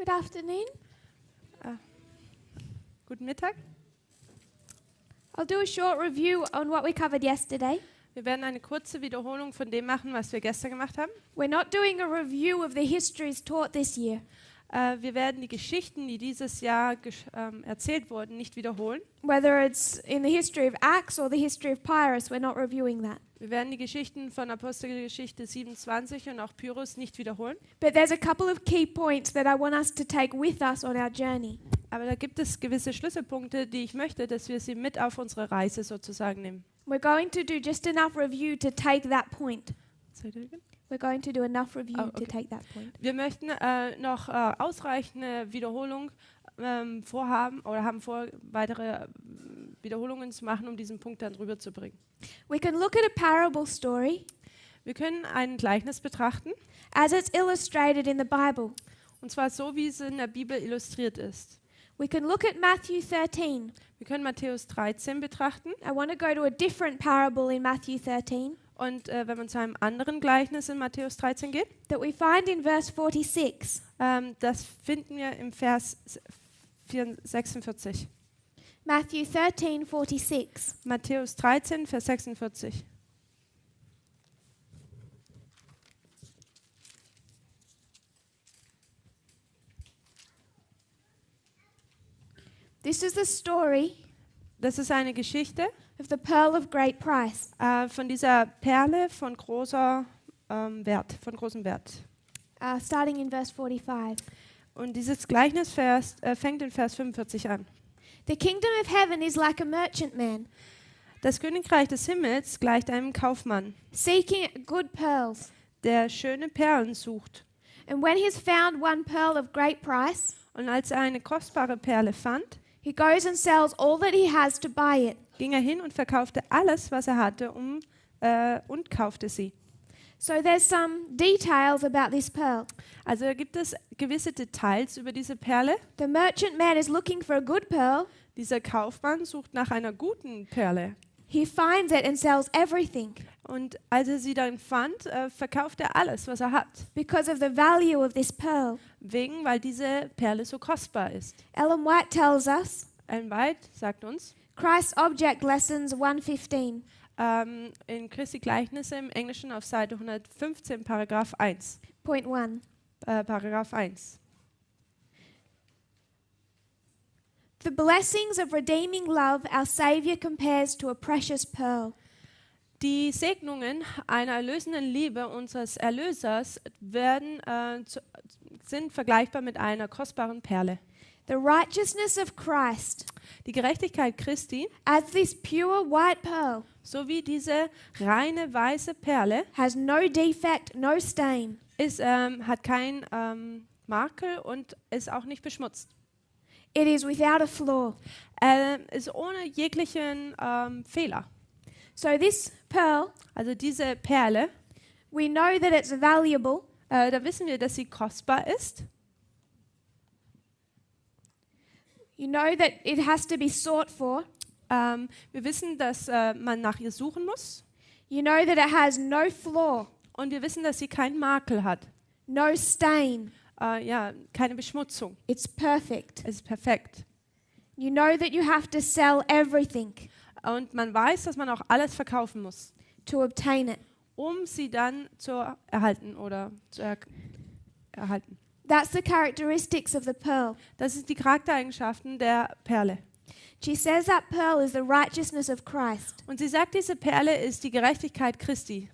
Good afternoon. Guten Mittag. I'll do a short review on what we covered yesterday. Wir werden eine kurze Wiederholung von dem machen, was wir gestern gemacht haben. We're not doing a review of the histories taught this year. Wir werden die Geschichten, die dieses Jahr erzählt wurden, nicht wiederholen. Whether it's in the history of Acts or the history of Pyrrhus, we're not reviewing that. Wir werden die Geschichten von Apostelgeschichte 27 und auch Pyrrhus nicht wiederholen. But there's a couple of key points that I want us to take with us on our journey. Aber da gibt es gewisse Schlüsselpunkte, die ich möchte, dass wir sie mit auf unsere Reise sozusagen nehmen. We're going to do just enough review to take that point. We're going to do enough review to take that point. Wir möchten noch ausreichende Wiederholung vorhaben oder haben vor, weitere Wiederholungen zu machen, um diesen Punkt dann rüberzubringen. We can look at a parable story Wir können ein Gleichnis betrachten, as it's illustrated in the Bible. und zwar so, wie es in der Bibel illustriert ist. We can look at Matthew 13. Wir können Matthäus 13 betrachten I want to go to a different parable in Matthew 13 und wenn man zu einem anderen Gleichnis in Matthäus 13 geht, that we find in verse 46. das finden wir im Vers 46. Matthew 13:46. Matthäus 13, Vers 46. This is the story Das ist eine Geschichte of the pearl of great price. von dieser Perle von großem Wert. Starting in verse 45. Und dieses Gleichnis fängt in Vers 45 an. The kingdom of heaven is like a merchantman Das Königreich des Himmels gleicht einem Kaufmann, seeking good pearls. der schöne Perlen sucht. And when he has found one pearl of great price, Und als er eine kostbare Perle fand, he goes and sells all that he has to buy it. ging er hin und verkaufte alles, was er hatte, und kaufte sie. So there's some details about this pearl. Also gibt es gewisse Details über diese Perle. The merchantman is looking for a good pearl. Dieser Kaufmann sucht nach einer guten Perle. He finds it and sells everything Und als er sie dann fand, verkauft er alles, was er hat. because of the value of this pearl. Weil diese Perle so kostbar ist. Ellen White tells us, Ellen White sagt uns, Christ's Object Lessons 1:15. in Christi Gleichnisse im Englischen auf Seite 115, Paragraph 1. Point 1. Paragraph 1. The blessings of redeeming love our Saviour compares to a precious pearl. Die Segnungen einer erlösenden Liebe unseres Erlösers sind vergleichbar mit einer kostbaren Perle. The righteousness of Christ, Die Gerechtigkeit Christi, as this pure white pearl, sowie diese reine weiße Perle, has no defect, no stain. hat kein Makel und ist auch nicht beschmutzt. It is without a flaw. Ist ohne jeglichen Fehler. So this pearl, Also diese Perle, we know that it's valuable. da wissen wir, dass sie kostbar ist. You know that it has to be sought for. Wir wissen, dass man nach ihr suchen muss. You know that it has no flaw, Und wir wissen, dass sie keinen Makel hat. no stain. Keine Beschmutzung. It's perfect. Es ist perfekt. You know that you have to sell everything Und man weiß, dass man auch alles verkaufen muss, to obtain it. um sie dann zu erhalten oder zu erhalten. That's the characteristics of the pearl. Das ist die Charaktereigenschaften der Perle. She says that pearl is the righteousness of Christ. Und sie sagt, diese Perle ist die Gerechtigkeit Christi.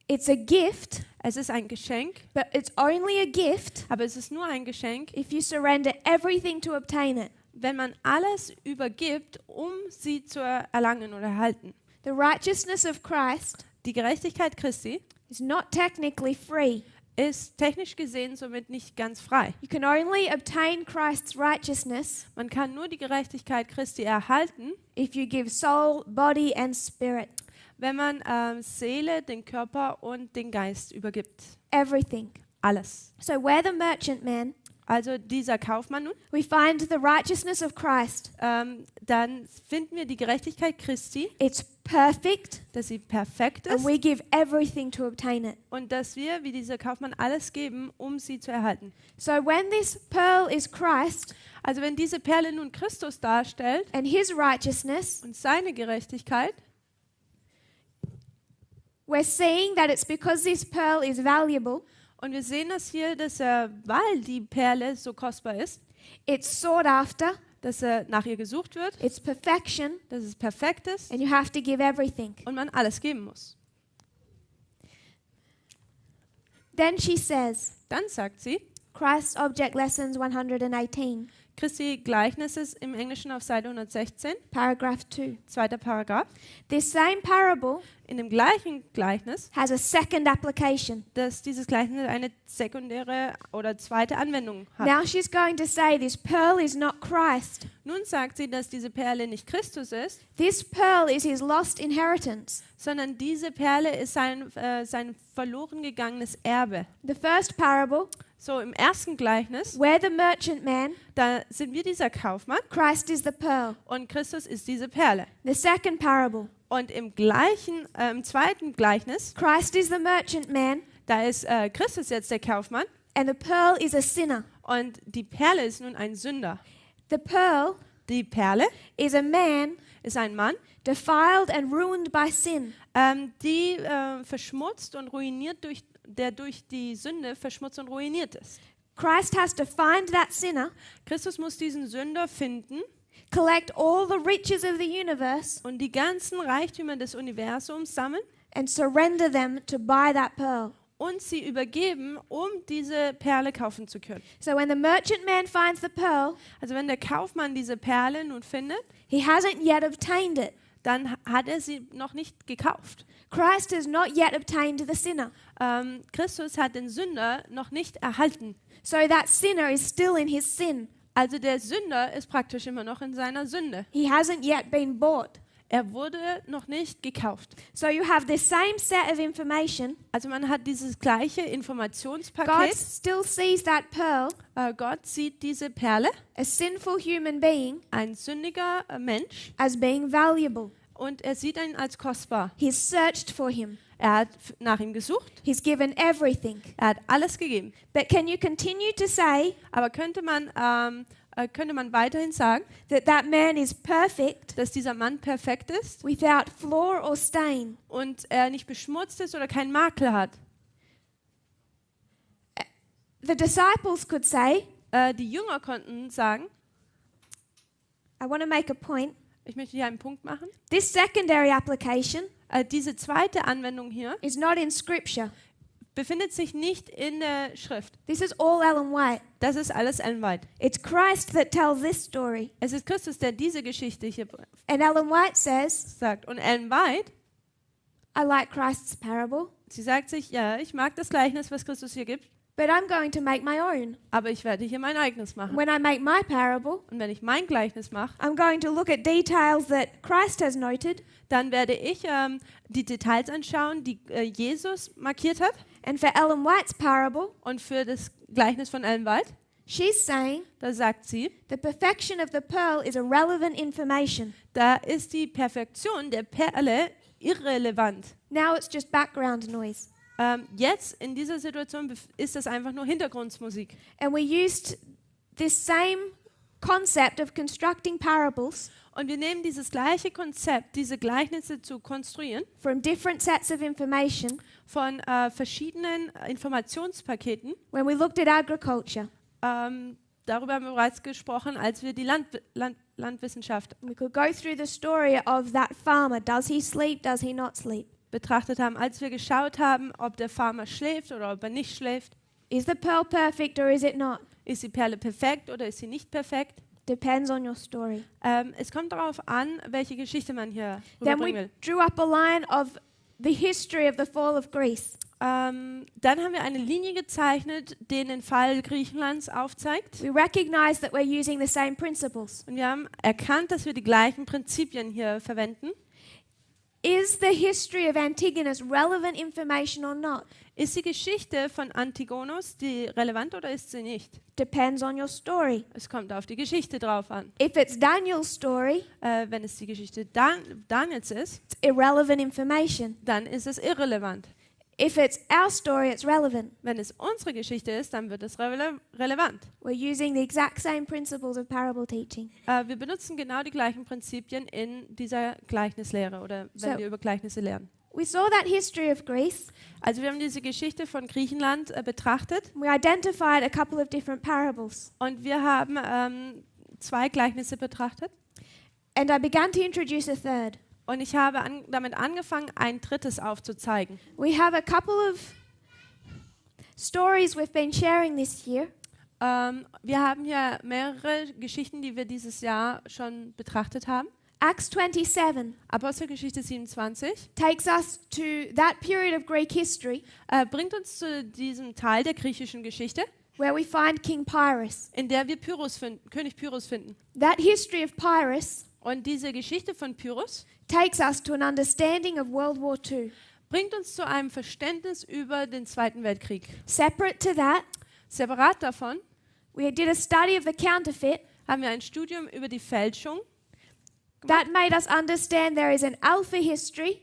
It's a gift, Es ist ein Geschenk, but it's only a gift aber es ist nur ein Geschenk, if you surrender everything to obtain it. wenn man alles übergibt, um sie zu erlangen oder erhalten. The righteousness of Christ Die Gerechtigkeit Christi is not technically free. ist technisch gesehen somit nicht ganz frei. You can only obtain Christ's righteousness Man kann nur die Gerechtigkeit Christi erhalten, if you give soul, body, and spirit. wenn man Seele, den Körper und den Geist übergibt. Everything. Alles. So where the merchantman, Also dieser Kaufmann nun, we find the righteousness of Christ. dann finden wir die Gerechtigkeit Christi. It's perfect, dass sie perfekt and ist we give everything to obtain it. und dass wir, wie dieser Kaufmann, alles geben, um sie zu erhalten. So when this pearl is Christ Also wenn diese Perle nun Christus darstellt and his righteousness, und seine Gerechtigkeit, we're seeing that it's because this pearl is valuable, und wir sehen das hier, dass weil die Perle so kostbar ist, it's sought after, dass nach ihr gesucht wird, it's perfection, dass es perfekt ist and you have to give everything. und man alles geben muss. Then she says, Dann sagt sie, Christ's Object Lessons 118, Christi Gleichnis ist im Englischen auf Seite 116, paragraph 2. zweiter Paragraph. This same parable In dem gleichen Gleichnis, has a second application. dass dieses Gleichnis eine sekundäre oder zweite Anwendung hat. Now she's going to say this pearl is not Christ. Nun sagt sie, dass diese Perle nicht Christus ist, This pearl is his lost inheritance. sondern diese Perle ist sein verloren gegangenes Erbe. The first parable, So im ersten Gleichnis, where the merchantman, da sind wir dieser Kaufmann Christ is the pearl. und Christus ist diese Perle. The second parable, Und im zweiten Gleichnis, Christ is the merchantman da ist Christus jetzt der Kaufmann and the pearl is a sinner. und die Perle ist nun ein Sünder. The pearl Die Perle is a man ist ein Mann, defiled and ruined by sin. die verschmutzt und ruiniert der durch die Sünde verschmutzt und ruiniert ist. Christ has to find that sinner, Christus muss diesen Sünder finden collect all the riches of the universe, und die ganzen Reichtümer des Universums sammeln and surrender them to buy that pearl. und sie übergeben, um diese Perle kaufen zu können. So when the merchantman finds the pearl, Also wenn der Kaufmann diese Perle nun findet, he hasn't yet obtained it. dann hat er sie noch nicht gekauft. Christ has not yet obtained the sinner. Christus hat den Sünder noch nicht erhalten. So that sinner is still in his sin. Also der Sünder ist praktisch immer noch in seiner Sünde. He hasn't yet been bought. Er wurde noch nicht gekauft. So you have the same set of information. Also man hat dieses gleiche God Informationspaket. still sees that pearl, Gott sieht diese Perle, a sinful human being, ein sündiger Mensch, as being valuable. und er sieht ihn als kostbar. He's searched for him. Er hat nach ihm gesucht, He's given everything. er hat alles gegeben. But can you continue to say Aber könnte man weiterhin sagen, that that man is perfect, dass dieser Mann perfekt ist without flaw or stain? und er nicht beschmutzt ist oder keinen Makel hat? The disciples could say, Die Jünger konnten sagen, I want to make a point. ich möchte hier einen Punkt machen. This secondary application Diese zweite Anwendung hier is not in Scripture. befindet sich nicht in der Schrift. This is all Ellen White. Das ist alles Ellen White. It's Christ that tells this story. Es ist Christus, der diese Geschichte hier And Ellen White says, sagt. Und Ellen White, I like Christ's parable, sie sagt sich, ja, ich mag das Gleichnis, was Christus hier gibt, but I'm going to make my own. aber ich werde hier mein eigenes machen. When I make my parable, Und wenn ich mein Gleichnis mache, I'm going to look at details that Christ has noted, dann werde ich die Details anschauen, die Jesus markiert hat. and for Ellen White's parable, Und für das Gleichnis von Ellen White, she's saying da sagt sie, the perfection of the pearl is irrelevant information. da ist die Perfektion der Perle irrelevant. Now it's just background noise. Jetzt in dieser Situation ist das einfach nur Hintergrundmusik. And we used this same concept of constructing parables Und wir nehmen dieses gleiche Konzept, diese Gleichnisse zu konstruieren, from different sets of information von verschiedenen Informationspaketen. when we looked at agriculture. Darüber haben wir bereits gesprochen, als wir die Landwissenschaft We could go through the story of that farmer. Does he sleep? Does he not sleep? betrachtet haben, als wir geschaut haben, ob der Farmer schläft oder ob er nicht schläft. Is the pearl perfect or is it not? Ist die Perle perfekt oder ist sie nicht perfekt? Depends on your story. Es kommt darauf an, welche Geschichte man hier Then rüberbringen we will. drew up a line of the history of the fall of Greece. Dann haben wir eine Linie gezeichnet, die den Fall Griechenlands aufzeigt. We recognize that we're using the same principles. Und wir haben erkannt, dass wir die gleichen Prinzipien hier verwenden. Is the history of Antigonus relevant information or not? Ist die Geschichte von Antigonus die relevant oder ist sie nicht? Depends on your story. Es kommt auf die Geschichte drauf an. If it's Daniel's story, Wenn es die Geschichte Daniels ist, it's irrelevant information. dann ist es irrelevant. If it's our story, it's relevant. Wenn es unsere Geschichte ist, dann wird es relevant. We're using the exact same principles of parable teaching. Wir benutzen genau die gleichen Prinzipien in dieser Gleichnislehre oder wenn So- wir über Gleichnisse lernen. We saw that history of Greece. Also wir haben diese Geschichte von Griechenland betrachtet We identified a couple of different parables. und wir haben 2 Gleichnisse betrachtet. And I began to introduce a third. Und ich habe damit angefangen, ein drittes aufzuzeigen. We have a couple of stories we've been sharing this year. Wir haben hier mehrere Geschichten, die wir dieses Jahr schon betrachtet haben. Acts 27 Apostelgeschichte 27 takes us to that period of Greek history bringt uns zu diesem Teil der griechischen Geschichte, where we find King Pyrrhus. in der wir König Pyrrhus finden. That history of Pyrrhus Und diese Geschichte von Pyrrhus takes us to an understanding of World War II. bringt uns zu einem Verständnis über den Zweiten Weltkrieg. Separate to that, Separat davon we did a study of the counterfeit. haben wir ein Studium über die Fälschung, That made us understand there is an alpha history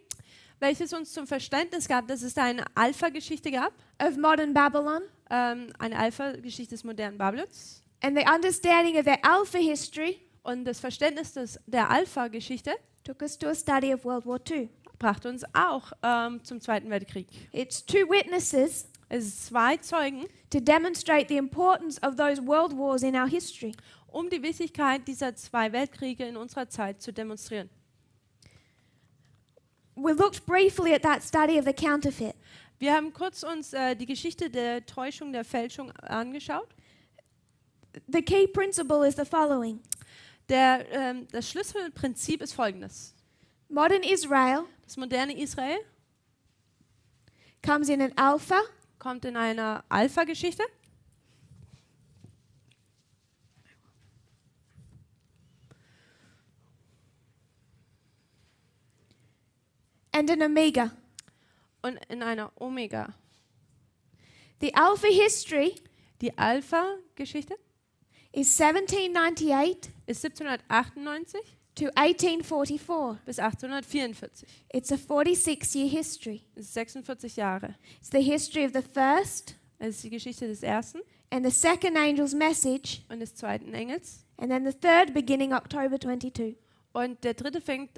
welches uns zum Verständnis gab, dass es da eine Alpha-Geschichte gab, of modern Babylon. eine Alpha-Geschichte des modernen Babylons. And the understanding of the alpha history Und das Verständnis der Alpha-Geschichte took us to a study of World War II. brachte uns auch zum Zweiten Weltkrieg. It's 2 witnesses Es sind 2 Zeugen, to demonstrate the importance of those world wars in our history. um die Wichtigkeit dieser 2 Weltkriege in unserer Zeit zu demonstrieren. We looked briefly at that study of the counterfeit. Wir haben kurz uns die Geschichte der Täuschung, der Fälschung angeschaut. The key principle is the following. Das Schlüsselprinzip ist folgendes. Modern Israel Das moderne Israel comes in an alpha kommt in einer Alpha-Geschichte and an omega. und in einer Omega. The alpha history Die Alpha-Geschichte is 1798 ist 1798 to 1844. bis 1844. It's a 46-year history. Das ist 46 Jahre. It's the history of the first Es ist die Geschichte des ersten and the second angel's message, und des zweiten Engels. and then the third beginning October 22. Und der dritte fängt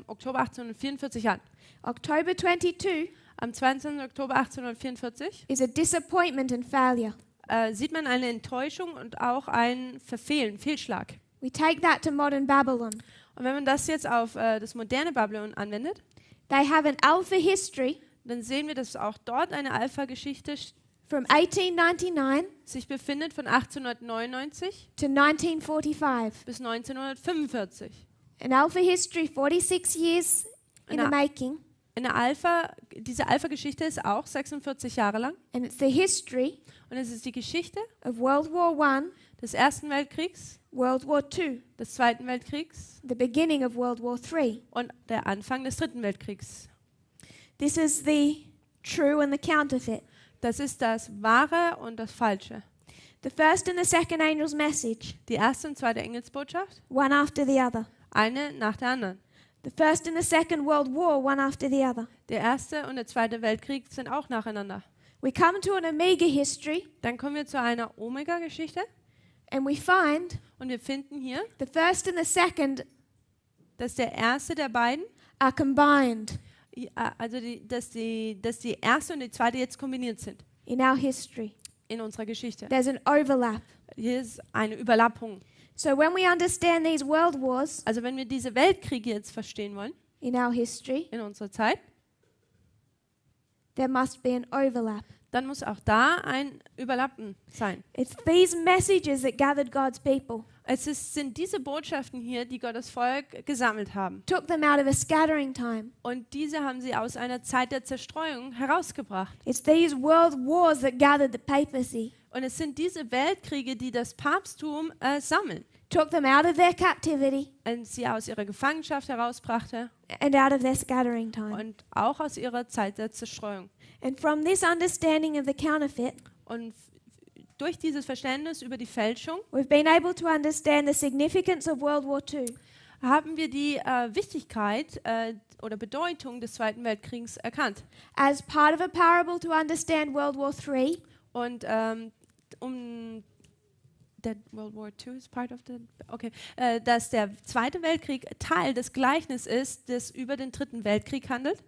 Oktober 1844 an. October 22 Am 22. Oktober 1844 is a disappointment and failure. sieht man eine Enttäuschung und auch ein Fehlschlag. We take that to modern Babylon. Und wenn man das jetzt auf das moderne Babylon anwendet, They have an alpha history dann sehen wir, dass auch dort eine Alpha-Geschichte from 1899 sich befindet von 1899 to 1945. bis 1945. An alpha history 46 years in the Eine- making, Diese Alpha-Geschichte ist auch 46 Jahre lang. and it's the history Und es ist die Geschichte of World War I, des Ersten Weltkriegs, World War II, des Zweiten Weltkriegs the beginning of World War III. und der Anfang des Dritten Weltkriegs. This is the true and the counterfeit. Das ist das Wahre und das Falsche. The first and the second angel's message, Die erste und zweite Engelsbotschaft, one after the other. eine nach der anderen. The first and the second World War, one after the other. Der Erste und der Zweite Weltkrieg sind auch nacheinander. We come to an omega history, Dann kommen wir zu einer Omega-Geschichte and we find und wir finden hier, the first and the second dass der Erste der beiden, are combined dass die Erste und die Zweite jetzt kombiniert sind in our history. in unserer Geschichte. There's an overlap. Hier ist eine Überlappung. So when we understand these world wars Also wenn wir diese Weltkriege jetzt verstehen wollen in our history, in unserer Zeit, there must be an overlap. dann muss auch da ein Überlappen sein. It's these messages that gathered God's people, Sind diese Botschaften hier, die Gottes Volk gesammelt haben. took them out of a scattering time. Und diese haben sie aus einer Zeit der Zerstreuung herausgebracht. It's these world wars that gathered the papacy. Und es sind diese Weltkriege, die das Papsttum sammeln. took them out of their captivity und sie aus ihrer Gefangenschaft herausbrachte and out of their scattering time. und auch aus ihrer Zeit der Zerstreuung. And from this understanding of the counterfeit, Und durch dieses Verständnis über die Fälschung we've been able to understand the significance of World War II. haben wir die Wichtigkeit oder Bedeutung des Zweiten Weltkriegs erkannt. As part of a parable to understand World War III, Und that World War II is part of the dass der Zweite Weltkrieg Teil des Gleichnisses ist, das über den Dritten Weltkrieg handelt,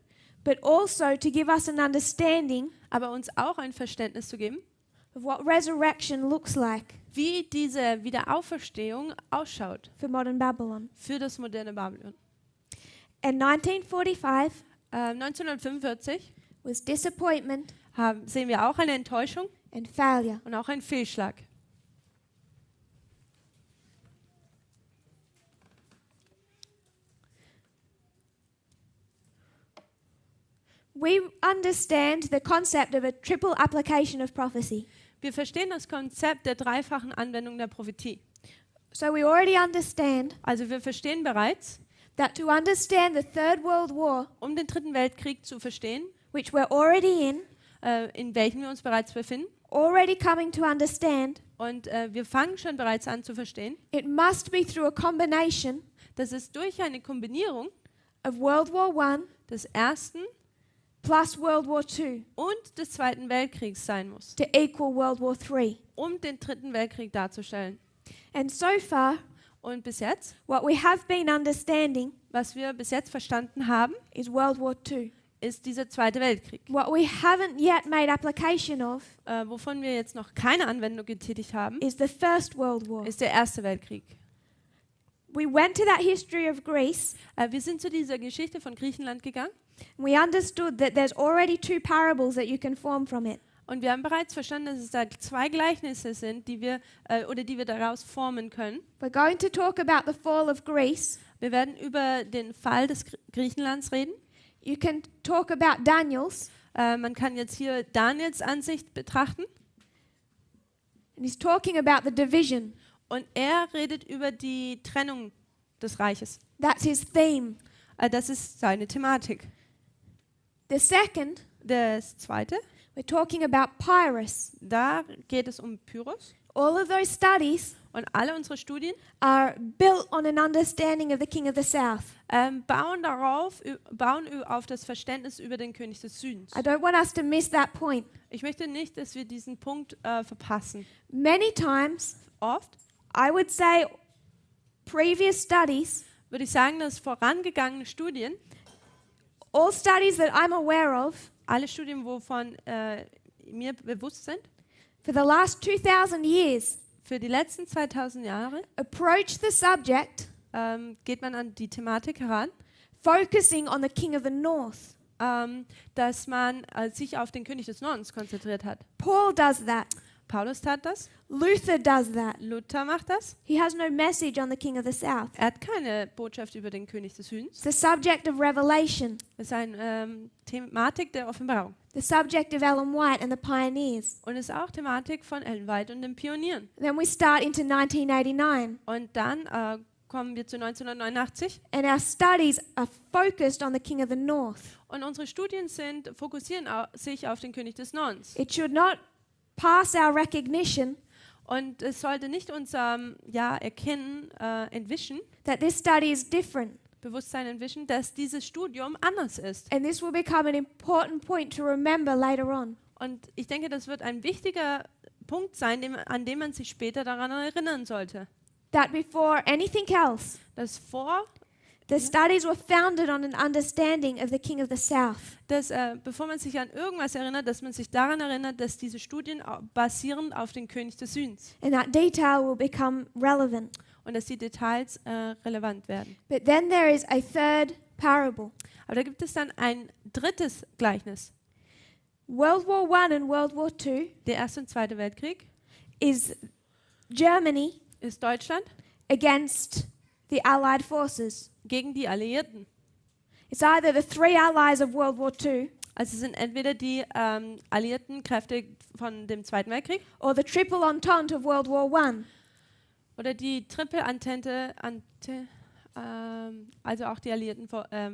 but also to give us an understanding aber uns auch ein Verständnis zu geben, of what resurrection looks like wie diese Wiederauferstehung ausschaut for modern Babylon. für das moderne Babylon. And 1945 1945 was disappointment sehen wir auch eine Enttäuschung and failure. und auch einen Fehlschlag. We understand the concept of a triple application of prophecy. Wir verstehen das Konzept der dreifachen Anwendung der Prophetie. So we already understand Also wir verstehen bereits, that to understand the Third World War, um den Dritten Weltkrieg zu verstehen, which we're already in welchem wir uns bereits befinden, already coming to understand, und wir fangen schon bereits an zu verstehen, it must be through a combination dass es durch eine Kombinierung of World War I des Ersten plus World War II und des Zweiten Weltkriegs sein muss, to equal World War III. um den Dritten Weltkrieg darzustellen. And so far, Und bis jetzt, what we have been understanding was wir bis jetzt verstanden haben, is World War II. ist dieser Zweite Weltkrieg. What we haven't yet made application of Wovon wir jetzt noch keine Anwendung getätigt haben, is the First World War. ist der Erste Weltkrieg. We went to that history of Greece. Wir sind zu dieser Geschichte von Griechenland gegangen We understood that there's already two parables that you can form from it. und wir haben bereits verstanden, dass es da zwei Gleichnisse sind, die wir daraus formen können. We're going to talk about the fall of Greece. Wir werden über den Fall des Griechenlands reden. You can talk about Daniel's. Man kann jetzt hier Daniels Ansicht betrachten And he's talking about the division. und er redet über die Trennung des Reiches. That's his theme. Das ist seine Thematik. The second, Das Zweite, we're talking about Pyrrhus. da geht es um Pyrrhus. All of those studies Und alle unsere Studien are built on an understanding of the King of the South. bauen auf das Verständnis über den König des Südens. I don't want us to miss that point. Ich möchte nicht, dass wir diesen Punkt verpassen. Many times, Oft I would say previous studies, würde ich sagen, dass vorangegangene Studien, all studies that I'm aware of, alle Studien, wovon mir bewusst sind, for the last 2000 years, für die letzten 2000 Jahre approach the subject geht man an die Thematik heran, focusing on the King of the North. dass man sich auf den König des Nordens konzentriert hat. Paul does that. Paulus tat das, Luther does that. Luther macht das. He has no message on the King of the South. Er hat keine Botschaft über den König des Südens. It's the subject of Revelation, Es ist eine Thematik der Offenbarung. the subject of Ellen White and the pioneers. Und es ist auch Thematik von Ellen White und den Pionieren. Then we start into 1989, Und dann kommen wir zu 1989 and our studies are focused on the King of the North. und unsere Studien fokussieren sich auf den König des Nordens. It should not pass our recognition Und es sollte nicht unser Erkennen entwischen, that this study is different. Bewusstsein entwischen, dass dieses Studium anders ist. And this will become an important point to remember later on. Und ich denke, das wird ein wichtiger Punkt sein, an dem man sich später daran erinnern sollte. That before anything else, Dass the studies were founded on an understanding of the King of the South. bevor man sich an irgendwas erinnert, dass man sich daran erinnert, dass diese Studien basieren auf den König des Südens And that detail will become relevant. und dass die Details relevant werden. But then there is a third parable. Aber da gibt es dann ein drittes Gleichnis. World War I and World War II Der Erste und Zweite Weltkrieg is Germany ist Deutschland against the Allied forces. gegen die Alliierten. It's either the three allies of World War II Also es sind entweder die alliierten Kräfte von dem Zweiten Weltkrieg or the triple entente of World War I. Oder die Triple-Entente, also auch die alliierten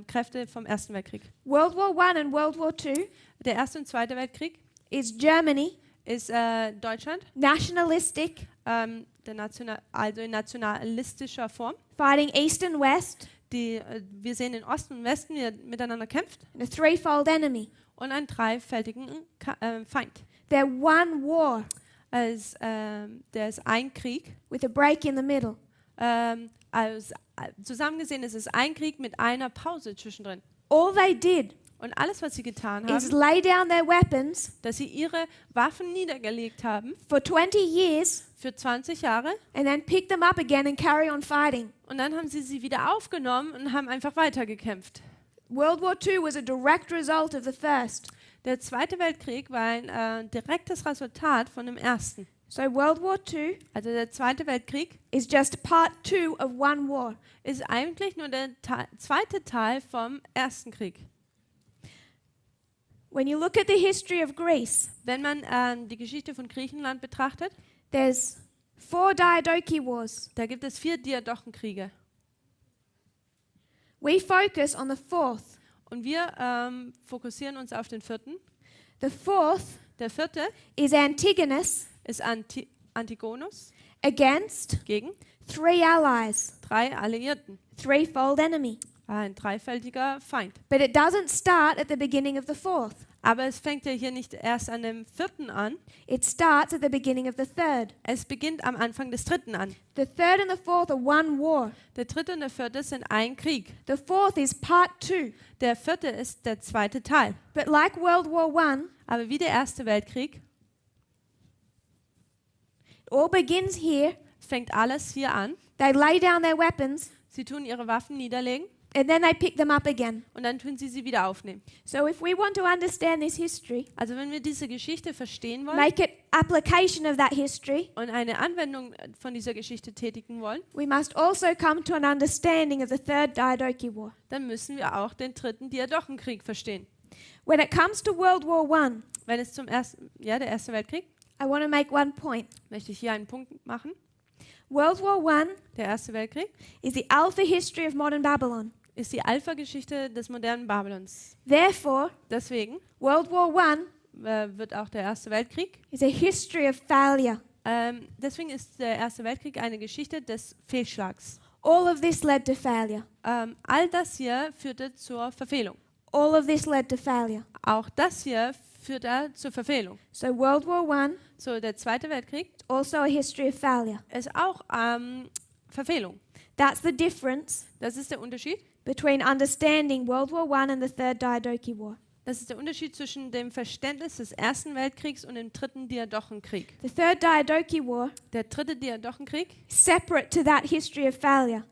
Kräfte vom Ersten Weltkrieg. World War I and World War II Der Erste und Zweite Weltkrieg is Germany, ist Deutschland, nationalistic, also in nationalistischer Form. fighting East and West, Wir sehen in Osten und Westen, wie er miteinander kämpft. and a threefold enemy. Und einen dreifältigen Feind. They're one war Der ist ein Krieg. with a break in the middle. Zusammen gesehen ist es ein Krieg mit einer Pause zwischendrin. All they did Und alles, was sie getan is haben, lay down their weapons dass sie ihre Waffen niedergelegt haben for 20 years für 20 Jahre. and then pick them up again and carry on fighting. Und dann haben sie wieder aufgenommen und haben einfach weitergekämpft. World War II was a direct result of the first. Der Zweite Weltkrieg war ein direktes Resultat von dem Ersten. So World War II Also der Zweite Weltkrieg is just part 2 of one war. ist eigentlich nur der zweite Teil vom Ersten Krieg. When you look at the history of Greece, Wenn man die Geschichte von Griechenland betrachtet, there's 4 Diadochi Wars. da gibt es 4 Diadochenkriege. We focus on the fourth. Und wir fokussieren uns auf den 4. The fourth Der 4. is Antigonus ist Antigonus against gegen 3 allies, 3 Alliierten. threefold enemy. Ein dreifältiger Feind. But it doesn't start at the beginning of the fourth. Aber es fängt ja hier nicht erst an dem 4. an, It starts at the beginning of the third. es beginnt am Anfang des 3. an. The third and the fourth are one war. Der 3. und der 4. sind ein Krieg. The fourth is part 2. Der 4. ist der zweite Teil. But like World War I, Aber wie der Erste Weltkrieg it all begins here. fängt alles hier an. They lay down their weapons Sie tun ihre Waffen niederlegen and then they pick them up again. und dann tun sie wieder aufnehmen. So if we want to understand this history, Also wenn wir diese Geschichte verstehen wollen make it application of that history, und eine Anwendung von dieser Geschichte tätigen wollen, we must also come to an understanding of the third Diadochi War. dann müssen wir auch den 3. Diadochenkrieg verstehen. When it comes to World War I, Wenn es der Erste Weltkrieg, I want to make one point. möchte ich hier einen Punkt machen. World War I Der Erste Weltkrieg is the alpha history of modern Babylon. ist die Alpha-Geschichte des modernen Babylons. Therefore, Deswegen World War I wird auch der Erste Weltkrieg, is a history of failure. deswegen ist der Erste Weltkrieg eine Geschichte des Fehlschlags. All of this led to failure. All das hier führte zur Verfehlung. All of this led to failure. Auch das hier führte zur Verfehlung. So World War I So, der Zweite Weltkrieg is also a history of failure. ist auch Verfehlung. That's the difference Das ist der Unterschied. between understanding World War I and the third Diadochi War. Das ist der Unterschied zwischen dem Verständnis des Ersten Weltkriegs und dem 3. Diadochenkrieg. The third Diadochi War, Der 3. Diadochenkrieg separate to that history of failure.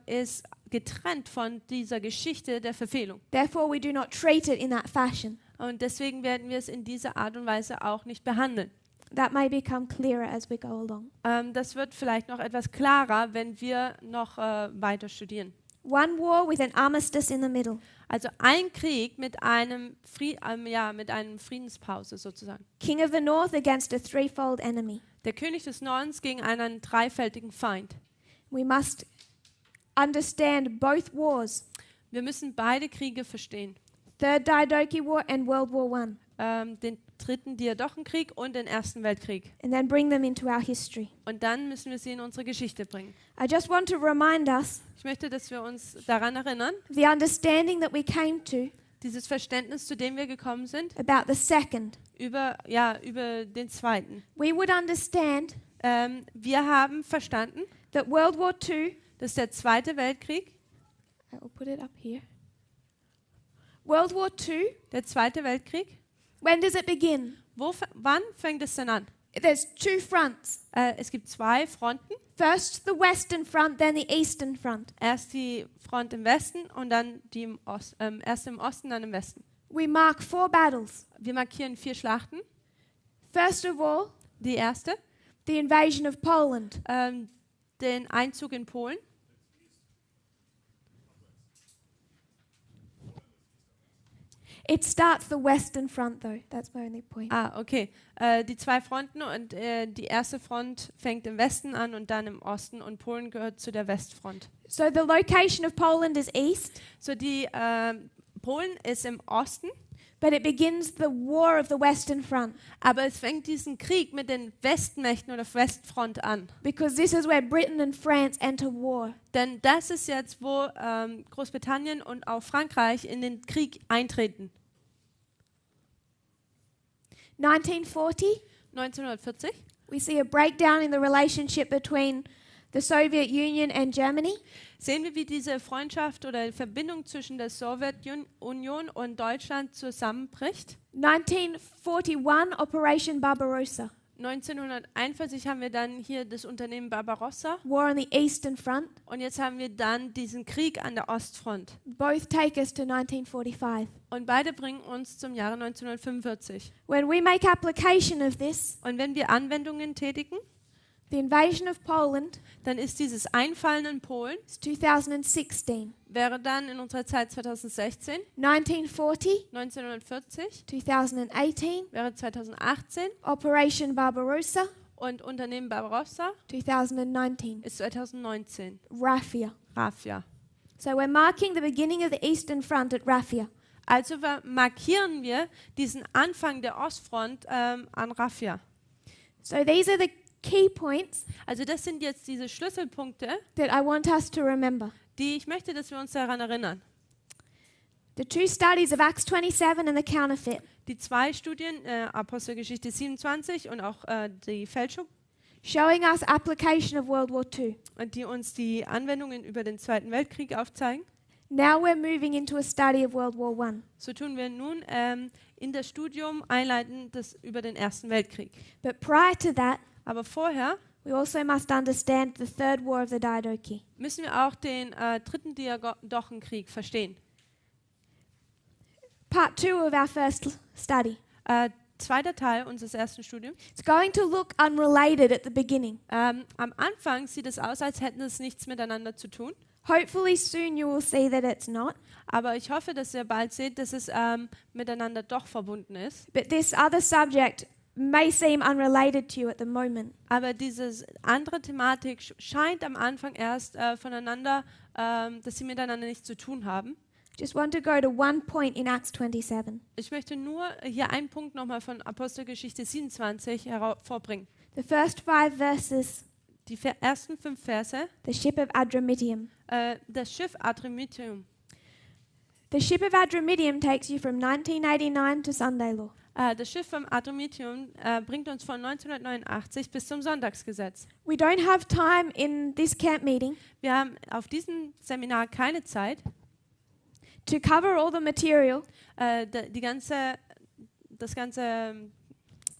ist getrennt von dieser Geschichte der Verfehlung. Therefore, we do not treat it in that fashion. Und deswegen werden wir es in dieser Art und Weise auch nicht behandeln. That may become clearer as we go along. Das wird vielleicht noch etwas klarer, wenn wir noch weiter studieren. One war with an armistice in the middle. Also ein Krieg mit einem Friedenspause sozusagen. King of the North against a threefold enemy. Der König des Nordens gegen einen dreifältigen Feind. We must understand both wars, Wir müssen beide Kriege verstehen. Third Diadochi War and World War I, Den 3. Diadochenkrieg und den Ersten Weltkrieg. and then bring them into our history. Und dann müssen wir sie in unsere Geschichte bringen. I just want to remind us Ich möchte, dass wir uns daran erinnern, the understanding that we came to dieses Verständnis, zu dem wir gekommen sind, about the second. über den Zweiten. We would understand Wir haben verstanden, that World War II, dass der Zweite Weltkrieg, I will put it up here. World War II, der Zweite Weltkrieg, when does it begin? wann fängt es denn an? There's 2 fronts. Es gibt 2 Fronten. First the Western Front, then the Eastern Front. Erst die Front im Westen und dann die erst im Osten, dann im Westen. We mark 4 battles. Wir markieren 4 Schlachten. First of all, Die erste, the invasion of Poland. den Einzug in Polen. It starts the western front, though. That's my only point. Ah, okay. Die zwei Fronten und die erste Front fängt im Westen an und dann im Osten und Polen gehört zu der Westfront. So the location of Poland is east, So die Polen ist im Osten, but it begins the war of the western front aber es fängt diesen Krieg mit den Westmächten oder Westfront an. because this is where Britain and France enter war. Denn das ist jetzt, wo Großbritannien und auch Frankreich in den Krieg eintreten. 1940, 1940 we see a breakdown in the relationship between the Soviet Union and Germany. sehen wir, wie diese Freundschaft oder Verbindung zwischen der Sowjetunion und Deutschland zusammenbricht. 1941, Operation Barbarossa, 1941 haben wir dann hier das Unternehmen Barbarossa war on the eastern front. und jetzt haben wir dann diesen Krieg an der Ostfront. Both take us to 1945. Und beide bringen uns zum Jahre 1945. When we make application of this, Und wenn wir Anwendungen tätigen, the invasion of Poland dann ist dieses Einfallen in Polen, is 2016. wäre dann in unserer Zeit 2016, 1940, 1940, 2018, wäre 2018 Operation Barbarossa, und Unternehmen Barbarossa 2019, ist 2019. Raffia. Raffia. So we're marking the beginning of the Eastern Front at Raffia. Also markieren wir diesen Anfang der Ostfront an Raffia. So these are the key points Also das sind jetzt diese Schlüsselpunkte, that I want us to remember. die ich möchte, dass wir uns daran erinnern. The two studies of Acts 27 and the counterfeit, Die zwei Studien, Apostelgeschichte 27 und auch die Fälschung, showing us application of World War II. die uns die Anwendungen über den Zweiten Weltkrieg aufzeigen. Now we're moving into a study of World War I. So tun wir nun in das Studium einleiten das über den Ersten Weltkrieg. But prior to that, Aber vorher we also must understand the Third War of the Diadochi. müssen wir auch den dritten Diadochenkrieg verstehen. Part 2 of our first study. Zweiter Teil unseres ersten Studiums. It's going to look unrelated at the beginning. Am Anfang sieht es aus, als hätten es nichts miteinander zu tun. Hopefully soon you will see that it's not. Aber ich hoffe, dass ihr bald seht, dass es miteinander doch verbunden ist. But this other subject may seem unrelated to you at the moment. Aber diese andere Thematik scheint am Anfang erst voneinander, dass sie miteinander nichts zu tun haben. Just want to go to one point in Acts 27. Ich möchte nur hier einen Punkt nochmal von Apostelgeschichte 27 hervorbringen. The first 5 verses, Die ersten 5 Verse. the ship of Adramyttium. Das Schiff Adramyttium. The ship of Adramyttium takes you from 1989 to Sunday law. Das Schiff vom Adramyttium bringt uns von 1989 bis zum Sonntagsgesetz. We don't have time in this camp meeting Wir haben auf diesem Seminar keine Zeit, to cover all the material, das ganze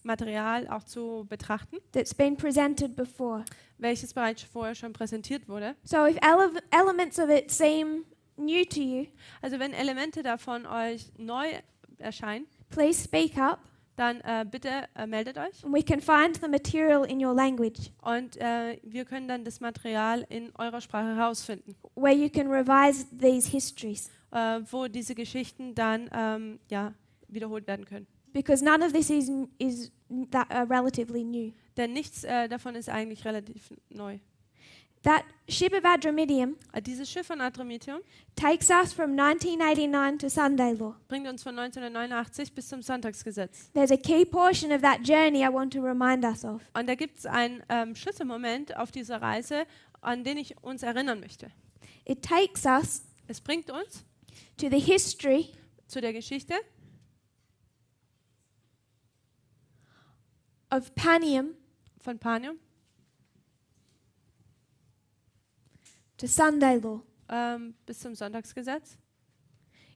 Material auch zu betrachten, that's been presented before. welches bereits vorher schon präsentiert wurde. So if elements of it seem new to you, Also wenn Elemente davon euch neu erscheinen, please speak up dann bitte meldet euch and we can find the material in your language und wir können dann das Material in eurer Sprache herausfinden, where you can revise these histories. wo diese Geschichten dann wiederholt werden können. Because none of this is relatively new. Denn nichts davon ist eigentlich relativ neu. That ship of Adramyttium Dieses Schiff von Adramyttium takes us from 1989 to Sunday law. bringt uns von 1989 bis zum Sonntagsgesetz. There's a key portion of that journey I want to remind us of. Und da gibt es einen Schlüsselmoment auf dieser Reise, an den ich uns erinnern möchte. It takes us Es bringt uns to the history zu der Geschichte of Panium von Panium to Sunday law. bis zum Sonntagsgesetz.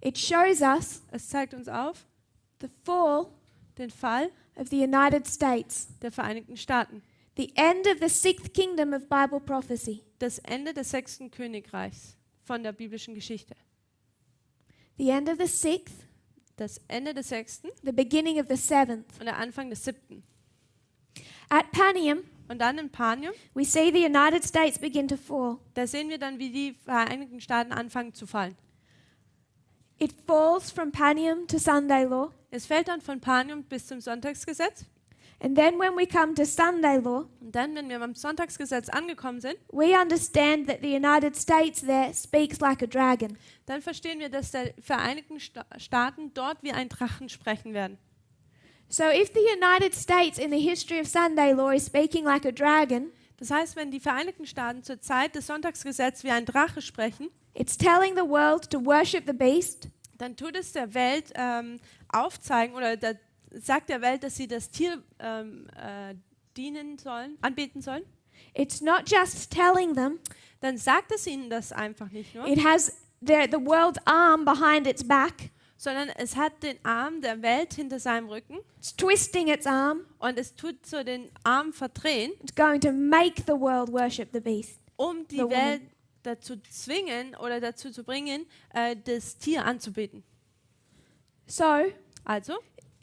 It shows us Es zeigt uns auf the fall den Fall of the United States, der Vereinigten Staaten, the end of the 6th kingdom of Bible prophecy, das Ende des 6. Königreichs von der biblischen Geschichte. the end of the 6th, Das Ende des 6. the beginning of the 7th. und der Anfang des 7. At Panium, Und dann in Panium, we see the United States begin to fall. da sehen wir dann, wie die Vereinigten Staaten anfangen zu fallen. It falls from Panium to Sunday law. Es fällt dann von Panium bis zum Sonntagsgesetz. And then when we come to Sunday law, Und dann, wenn wir beim Sonntagsgesetz angekommen sind, we understand that the United States there speaks like a dragon. dann verstehen wir, dass die Vereinigten Staaten dort wie ein Drachen sprechen werden. So if the United States in the history of Sunday law is speaking like a dragon, Das heißt, wenn die Vereinigten Staaten zur Zeit des Sonntagsgesetzes wie ein Drache sprechen, it's telling the world to worship the beast, dann tut es der Welt aufzeigen oder sagt der Welt, dass sie das Tier dienen sollen, anbeten sollen. it's not just telling them, Dann sagt es ihnen das einfach nicht nur, it has the world's arm behind its back. sondern es hat den Arm der Welt hinter seinem Rücken It's twisting its arm. und es tut so den Arm verdrehen, It's going to make the world worship the beast. um die The woman. Welt dazu zwingen oder dazu zu bringen, das Tier anzubeten. So, Also,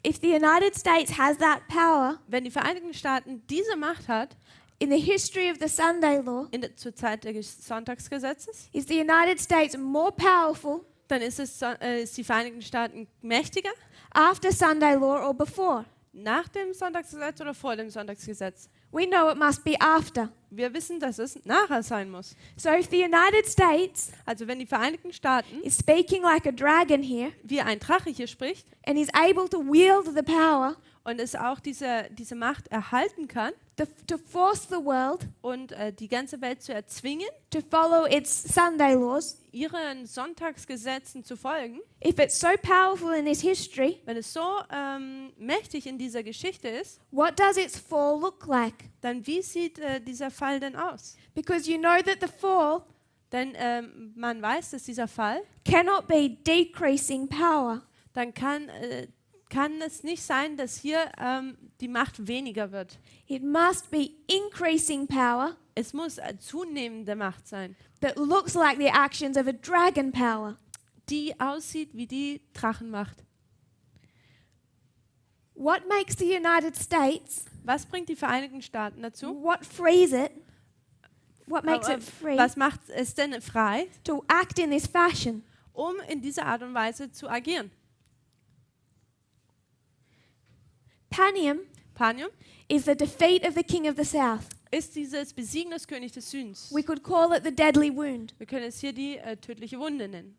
if the United States has that power wenn die Vereinigten Staaten diese Macht hat, in the history of the Sunday law, zur Zeit des Sonntagsgesetzes, is the United States more powerful dann ist die Vereinigten Staaten mächtiger after Sunday law or before? nach dem Sonntagsgesetz oder vor dem Sonntagsgesetz. We know it must be after. Wir wissen, dass es nachher sein muss. So if the United States Also wenn die Vereinigten Staaten is speaking like a dragon here wie ein Drache hier spricht and is able to wield the power und es auch diese Macht erhalten kann to force the world und die ganze Welt zu erzwingen, to follow its Sunday laws, ihren Sonntagsgesetzen zu folgen, if it's so powerful in this history, wenn es so mächtig in dieser Geschichte ist, what does its fall look like? dann wie sieht dieser Fall denn aus? Because you know that the fall Denn man weiß, dass dieser Fall, cannot be decreasing power. dann kann es nicht sein, dass hier die Macht weniger wird. It must be increasing power Es muss zunehmende Macht sein, that looks like the actions of a dragon power. die aussieht wie die Drachenmacht. What makes the United States, Was bringt die Vereinigten Staaten dazu? what frees it, what makes it free Was macht es denn frei, to act in this fashion? um in dieser Art und Weise zu agieren? Panium Panium is the defeat of the king of the south. ist dieses Besiegen des Königs des Südens. We could call it the deadly wound. Wir können es hier die tödliche Wunde nennen.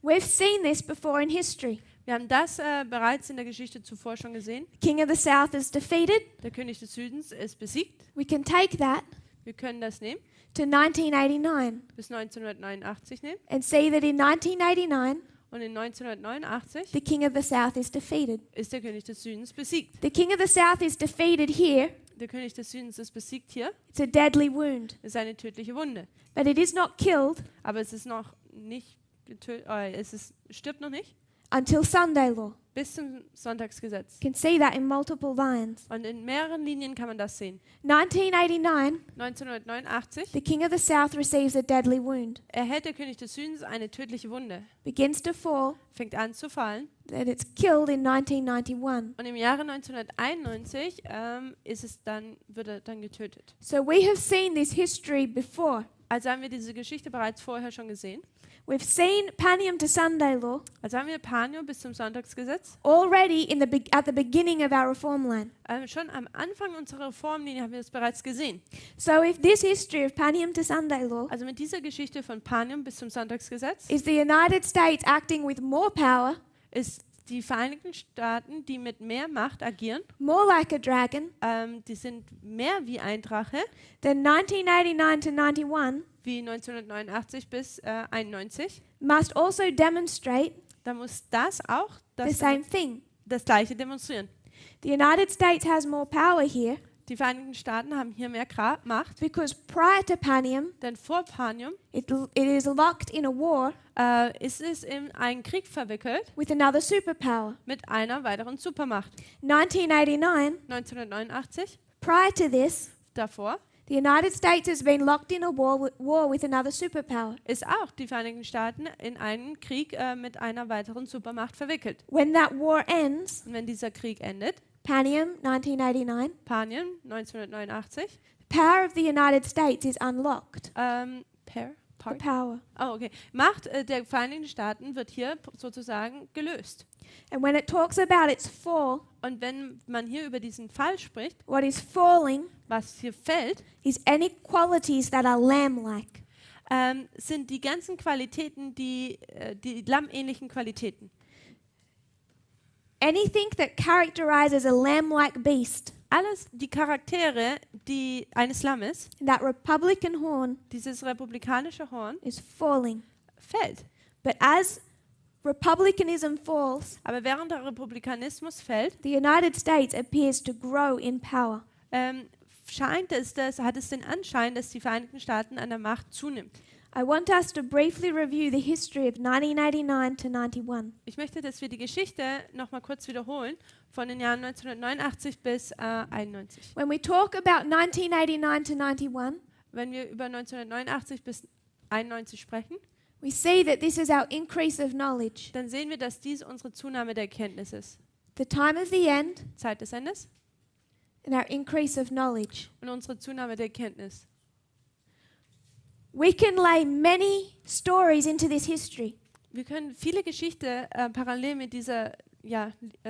We've seen this before in history. Wir haben das bereits in der Geschichte zuvor schon gesehen. King of the south is defeated. Der König des Südens ist besiegt. We can take that Wir können das nehmen, to 1989 bis 1989 nehmen. and see that in 1989 Und in 1989 the king of the south is defeated. ist der König des Südens besiegt. The king of the south is defeated here. Der König des Südens ist besiegt hier. It's a deadly wound. Ist eine tödliche Wunde. But it is not killed Aber es ist noch nicht getötet. Stirbt noch nicht. until Sunday law. Bis zum Sonntagsgesetz. You can see that in multiple lines. Und in mehreren Linien kann man das sehen. 1989, 1989 the king of the south receives a deadly wound. erhält der König des Südens eine tödliche Wunde. Begins to fall, Fängt an zu fallen. that it's killed in 1991. Und im Jahre 1991 wird er dann getötet. So we have seen this history before. Also haben wir diese Geschichte bereits vorher schon gesehen. We've seen Panium to Sunday law Also haben wir Panium bis zum Sonntagsgesetz. already at the beginning of our reform line. Schon am Anfang unserer Reformlinie haben wir das bereits gesehen. So if this history of Panium to Sunday law Also mit dieser Geschichte von Panium bis zum Sonntagsgesetz is the United States acting with more power, ist die Vereinigten Staaten, die mit mehr Macht agieren, more like a dragon, die sind mehr wie ein Drache, than 1989 to 91, wie 1989 bis 91. must also demonstrate Da muss das auch the same thing. das Gleiche demonstrieren. The United States has more power here Die Vereinigten Staaten haben hier mehr Macht, because prior to Panium, denn vor Panium it is locked in a war ist es in einen Krieg verwickelt with another superpower. mit einer weiteren Supermacht. 1989, 1989, prior to this, davor, the United States has been locked in a war with another superpower. ist auch die Vereinigten Staaten in einen Krieg mit einer weiteren Supermacht verwickelt. When that war ends, Und wenn dieser Krieg endet, Panium 1989, Panium 1989, power of the United States is unlocked. The power. Oh, okay. Macht der Vereinigten Staaten wird hier sozusagen gelöst. And when it talks about its fall, Und wenn man hier über diesen Fall spricht, what is falling was hier fällt, is inequalities that are lamb-like. sind die ganzen Qualitäten, die lammähnlichen Qualitäten. Anything that characterizes a lamb-like beast, Alles die Charaktere eines Lammes, that Republican horn, dieses republikanische Horn, is falling. fällt. But as republicanism falls, Aber während der Republikanismus fällt, the United States appears to grow in power. hat es den Anschein, dass die Vereinigten Staaten an der Macht zunimmt. I want us to briefly review the history of 1989 to 91. Ich möchte, dass wir die Geschichte noch mal kurz wiederholen, von den Jahren 1989 bis 91. When we talk about 1989 to 91, Wenn wir über 1989 bis 91 sprechen, we see that this is our increase of knowledge, dann sehen wir, dass dies unsere Zunahme der Erkenntnis ist. the time of the end, Zeit des Endes and our increase of knowledge. und unsere Zunahme der Erkenntnis. We can lay many stories into this history. Wir können viele Geschichten parallel mit dieser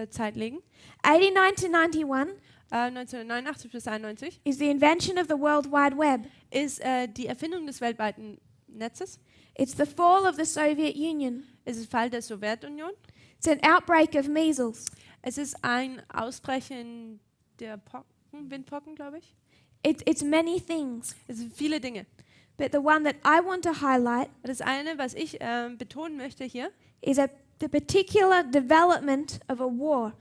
Zeit legen. 89 to 91 1989 bis 91 is the invention of the World Wide Web. ist die Erfindung des weltweiten Netzes. It's the fall of the Soviet Union. Es ist Fall der Sowjetunion. It's an outbreak of measles. Es ist ein Ausbrechen der Windpocken, glaube ich. It's many things. Es sind viele Dinge. But the one that I want to highlight Das eine, was ich betonen möchte hier, is the particular development of a war.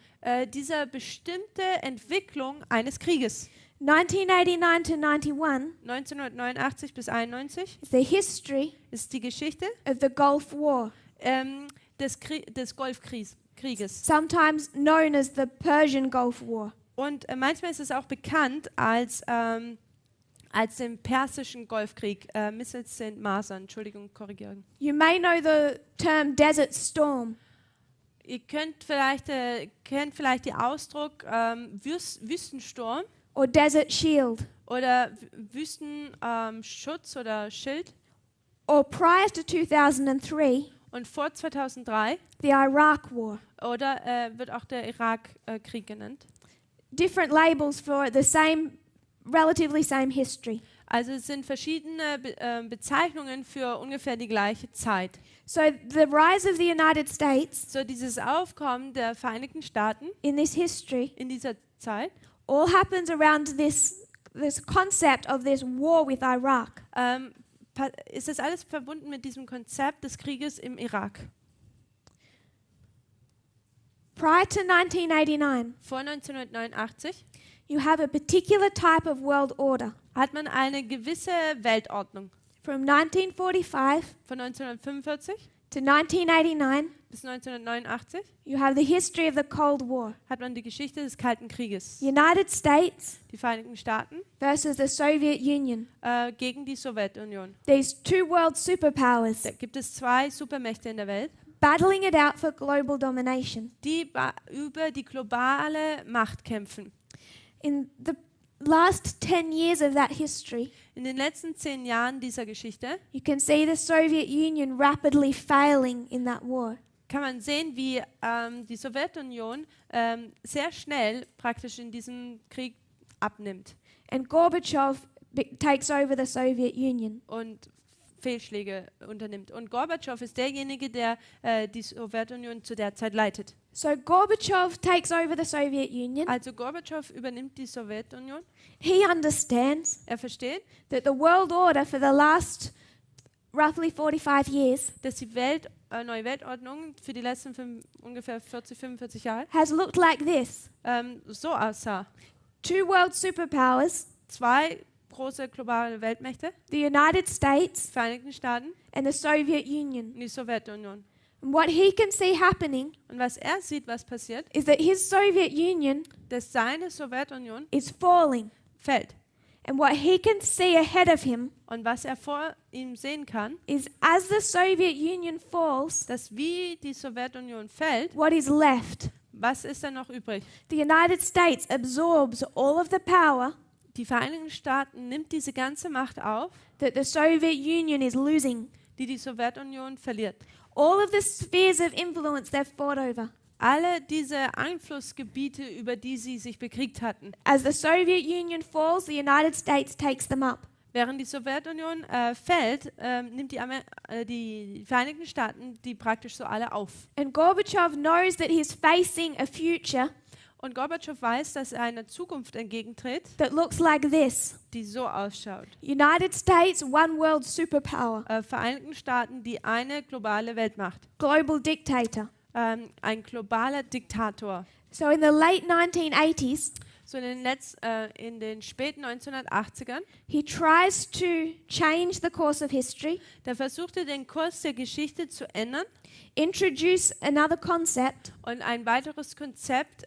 diese bestimmte Entwicklung eines Krieges. 1989 to 91 1989 bis 91 is the history ist die Geschichte of the Gulf War, des Golfkrieges. sometimes known as the Persian Gulf War. Und manchmal ist es auch bekannt als den persischen Golfkrieg. Missiles sind Masern, Entschuldigung, korrigieren. You may know the term Desert Storm. Ihr kennt vielleicht den Ausdruck Wüstensturm Or Desert Shield. oder Wüstenschutz oder Schild. Or prior to 2003, Und vor 2003 the Iraq War. oder wird auch der Irakkrieg genannt. Different labels for the relatively same history. Also es sind verschiedene Bezeichnungen für ungefähr die gleiche Zeit. So the rise of the United States So dieses Aufkommen der Vereinigten Staaten in this history in dieser Zeit all happens around this concept of this war with Iraq. ist das alles verbunden mit diesem Konzept des Krieges im Irak. Prior to 1989, Vor 1989 you have a particular type of world order. hat man eine gewisse Weltordnung. From 1945 Von 1945 to 1989, bis 1989 you have the history of the Cold War. hat man die Geschichte des Kalten Krieges. United States Die Vereinigten Staaten versus the Soviet Union. gegen die Sowjetunion. These two world superpowers Da gibt es zwei Supermächte in der Welt, battling it out for global domination. die über die globale Macht kämpfen. In the last 10 years of that history, In den letzten 10 Jahren dieser Geschichte you can see the Soviet Union rapidly failing in that war. kann man sehen, wie die Sowjetunion sehr schnell praktisch in diesem Krieg abnimmt And Gorbachev takes over the Soviet Union. und Fehlschläge unternimmt. Und Gorbatschow ist derjenige, der die Sowjetunion zu der Zeit leitet. So Gorbachev takes over the Soviet Union. Also Gorbatschow übernimmt die Sowjetunion. He understands Er versteht, that the world order for the last roughly 45 years dass die neue Weltordnung für die letzten ungefähr 40-45 Jahre has looked like this. so aussah. Two world superpowers, Zwei große globale Weltmächte, the United States Vereinigten Staaten and the Soviet Union. und die Sowjetunion. And what he can see happening Und was er sieht, was passiert, is that his Soviet Union dass seine Sowjetunion is falling. fällt. And what he can see ahead of him Und was er vor ihm sehen kann, is as the Soviet Union falls, dass wie die Sowjetunion fällt, what is left? was ist dann noch übrig? The United States absorbs all of the power die Vereinigten Staaten nimmt diese ganze Macht auf, that the Soviet Union is losing. die Sowjetunion verliert. All of the spheres of influence they've fought over. Alle diese Einflussgebiete, über die sie sich bekriegt hatten. As the Soviet Union falls, the United States takes them up. Während die Sowjetunion fällt, nimmt die Vereinigten Staaten die praktisch so alle auf. And Gorbachev knows that he's facing a future Und Gorbatschow weiß, dass er einer Zukunft entgegentritt, that looks like this. die so ausschaut. United States, one world superpower. Vereinigten Staaten, die eine globale Weltmacht. Global dictator. Ein globaler Diktator. So in the late 1980s, So in den späten 1980ern, he tries to change the course of history, der versuchte den Kurs der Geschichte zu ändern introduce another concept und ein weiteres Konzept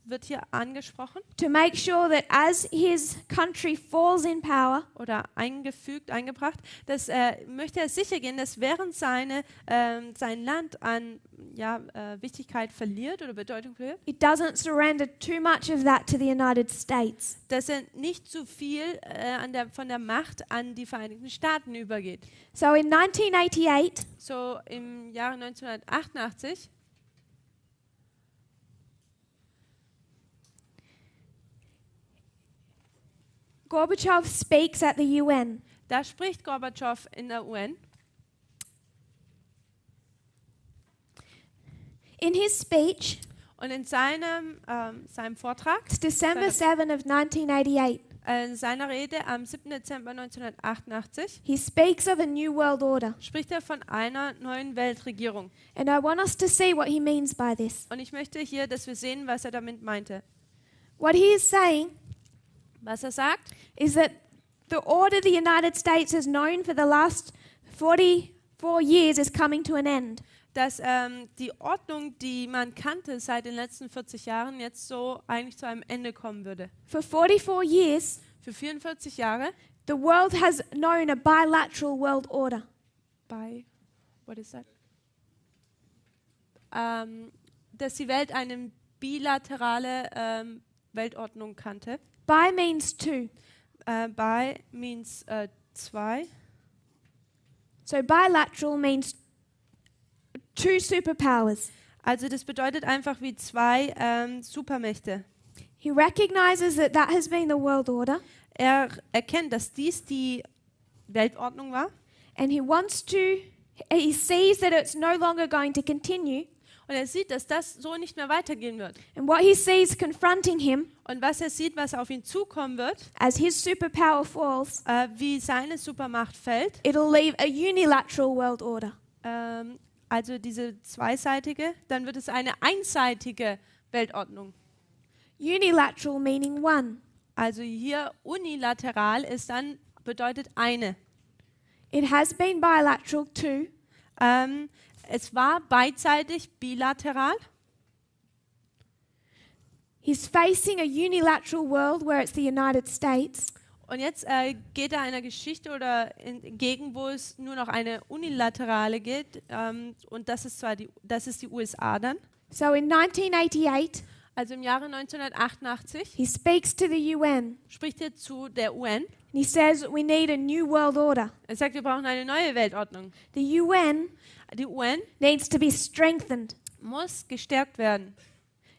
wird hier angesprochen to make sure that as his country falls in power, oder eingebracht, dass möchte er sicher gehen, dass während sein Land an Wichtigkeit verliert oder Bedeutung verliert, it doesn't surrender too much of that to the United States. dass er nicht zu viel von der Macht an die Vereinigten Staaten übergeht. So in 1988, So im Jahre 1988 Gorbachev speaks at the UN. da spricht Gorbatschow in der UN. In his speech, Und in seinem Vortrag, it's December 7 of 1988, in seiner Rede am 7. Dezember 1988, he speaks of a new world order. spricht er von einer neuen Weltregierung. And I want us to see what he means by this. Und ich möchte hier, dass wir sehen, was er damit meinte. What he is saying Was er sagt, is that the order the United States has known for the last 44 years is coming to an end. dass die Ordnung, die man kannte seit den letzten 40 Jahren, jetzt so eigentlich zu einem Ende kommen würde. For 44 years, Für 44 Jahre the world has known a bilateral world order. what is that? Dass die Welt eine bilaterale Weltordnung kannte. Bi means two. Bi means zwei. So bilateral means two superpowers. Also das bedeutet einfach wie zwei Supermächte. He recognizes that that has been the world order, Er erkennt, dass dies die Weltordnung war and he sees that it's no longer going to continue. und er sieht, dass das so nicht mehr weitergehen wird. And what he sees confronting him Und was er sieht, was auf ihn zukommen wird, as his superpower falls, wie seine Supermacht fällt, it'll leave a unilateral world order. also diese zweiseitige, dann wird es eine einseitige Weltordnung. Unilateral meaning one. Also hier unilateral ist dann bedeutet eine. It has been bilateral too, Es war beidseitig bilateral. he's facing a unilateral world where it's the United States. Und jetzt geht er einer Geschichte oder entgegen, wo es nur noch eine unilaterale geht. Und das ist die USA dann. So in 1988, Also im Jahre 1988 he speaks to the UN. spricht er zu der UN. And he says we need a new world order. Er sagt, wir brauchen eine neue Weltordnung. The UN Die UN needs to be strengthened. muss gestärkt werden.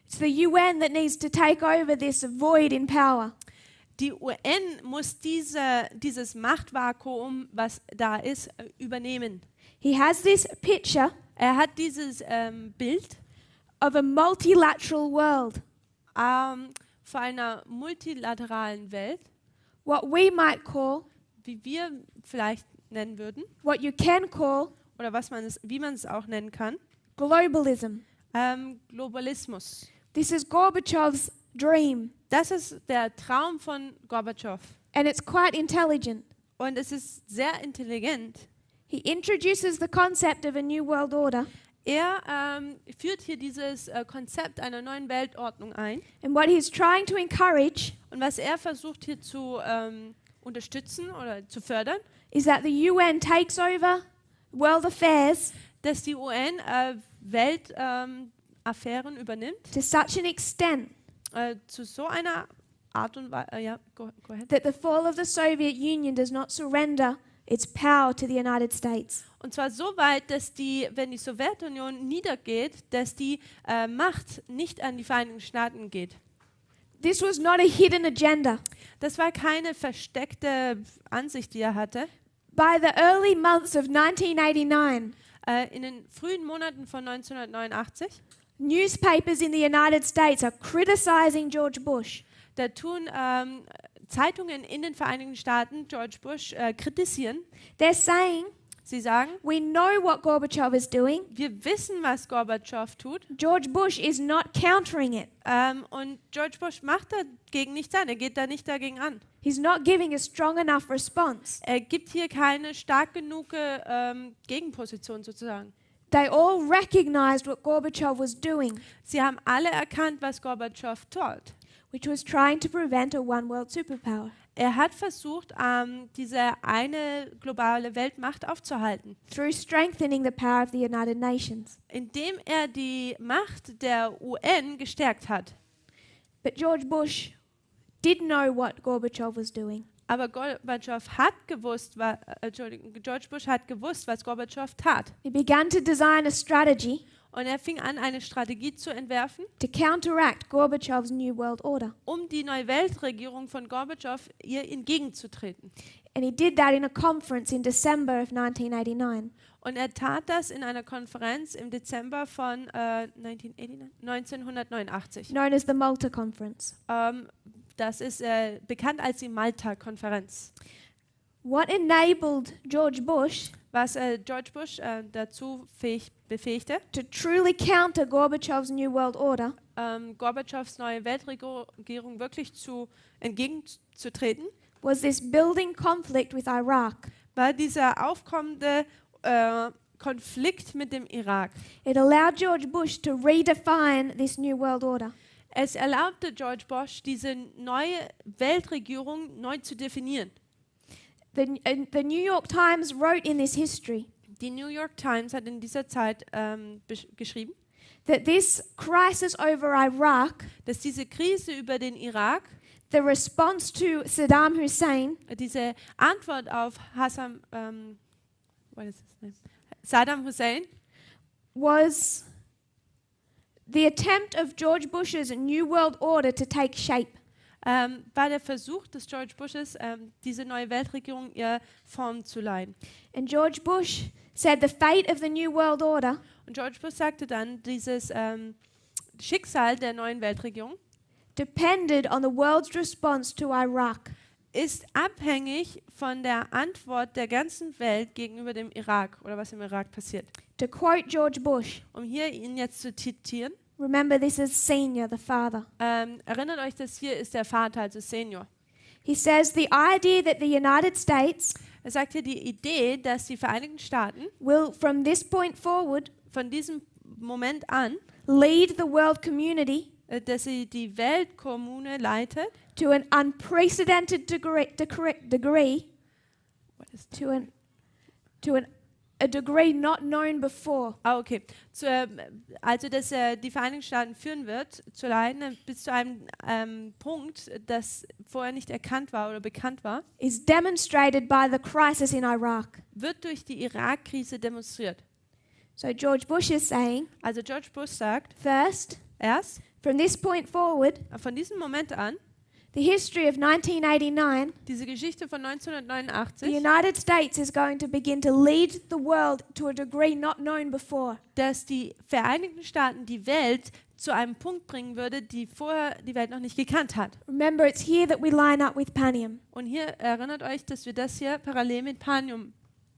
It's the UN that needs to take over this void in power. Die UN muss dieses Machtvakuum, was da ist, übernehmen. He has this picture Er hat dieses Bild of a multilateral world, vor einer multilateralen Welt, what we might call, wie wir vielleicht nennen würden, what you can call, oder wie man es auch nennen kann, globalism. Globalismus. This is Gorbachev's dream, Das ist der Traum von Gorbatschow. and it's quite intelligent. Und es ist sehr intelligent. He introduces the concept of a new world order, Er führt hier dieses Konzept einer neuen Weltordnung ein. and what he's trying to encourage Und was er versucht hier zu unterstützen oder zu fördern, is that the UN takes over world affairs dass die UN Weltaffären übernimmt, to such an extent zu so einer Art und Weise, ja, go ahead. that the fall of the Soviet Union does not surrender its power to the United States. Und zwar so weit, dass wenn die Sowjetunion niedergeht, dass die Macht nicht an die Vereinigten Staaten geht. This was not a hidden agenda. Das war keine versteckte Ansicht, die er hatte. By the early months of 1989, In den frühen Monaten von 1989, newspapers in the United States are criticizing George Bush. da tun Zeitungen in den Vereinigten Staaten George Bush kritisieren. They're saying, Sie sagen, we know what Gorbachev is doing. wir wissen, was Gorbatschow tut. George Bush is not countering it. Und George Bush macht dagegen nichts an. Er geht da nicht dagegen an. He's not giving a strong enough response. Er gibt hier keine stark genug Gegenposition sozusagen. They all recognized what Gorbachev was doing, Sie haben alle erkannt, was Gorbatschow tut. which was trying to prevent a one world superpower Er hat versucht, diese eine globale Weltmacht aufzuhalten, through strengthening the power of the United Nations. indem er die Macht der UN gestärkt hat. But George Bush did know what Gorbachev was doing. Aber George Bush hat gewusst, was Gorbatschow tat. He began to design a strategy Und er fing an, eine Strategie zu entwerfen, to counteract Gorbachev's New World Order. um die neue Weltregierung von Gorbatschow ihr entgegenzutreten. And he did that in a conference in December of 1989. Und er tat das in einer Konferenz im Dezember von 1989. Known as the Malta Conference. Das ist bekannt als die Malta-Konferenz. What enabled George Bush Was George Bush dazu befähigte, to truly counter Gorbachev's New World Order Gorbatschows neue Weltregierung wirklich entgegenzutreten, was this building conflict with Iraq. war dieser aufkommende Konflikt mit dem Irak. It allowed George Bush to redefine this New World Order. Es erlaubte George Bush, diese neue Weltregierung neu zu definieren. The New York Times wrote in this history Die New York Times hat in dieser Zeit geschrieben, that this crisis over Iraq, dass diese Krise über den Irak, the response to Saddam Hussein, diese Antwort auf Saddam Hussein, was the attempt of George Bush's New World Order to take shape. war der Versuch des George Bushes, diese neue Weltregierung ihr Form zu leihen. And George Bush said the fate of the New World Order Und George Bush sagte dann, dieses Schicksal der neuen Weltregierung depended on the world's response to Iraq. ist abhängig von der Antwort der ganzen Welt gegenüber dem Irak oder was im Irak passiert. To quote George Bush, Um hier ihn jetzt zu zitieren, remember this is Senior, the father. erinnert euch, das hier ist der Vater, also Senior. He says the idea that the United States Er sagt hier die Idee, dass die Vereinigten Staaten will, from this point forward, von diesem Moment an, lead the world community dass sie die Weltkommune leitet, to an unprecedented degree to a degree not known before. Okay. Also, dass er die Vereinigten Staaten führen wird, zu leiten, bis zu einem Punkt, das vorher nicht erkannt war oder bekannt war, Is demonstrated by the crisis in Iraq. wird durch die Irak-Krise demonstriert. So George Bush is saying, Also George Bush sagt, first, erst from this point forward, von diesem Moment an, the history of 1989, diese Geschichte von the 1989, United States is going to begin to lead the world to a degree not known before. dass die Vereinigten Staaten die Welt zu einem Punkt bringen würde, die vorher die Welt noch nicht gekannt hat. Remember, it's here that we line up with Panium. Und hier erinnert euch, dass wir das hier parallel mit Panium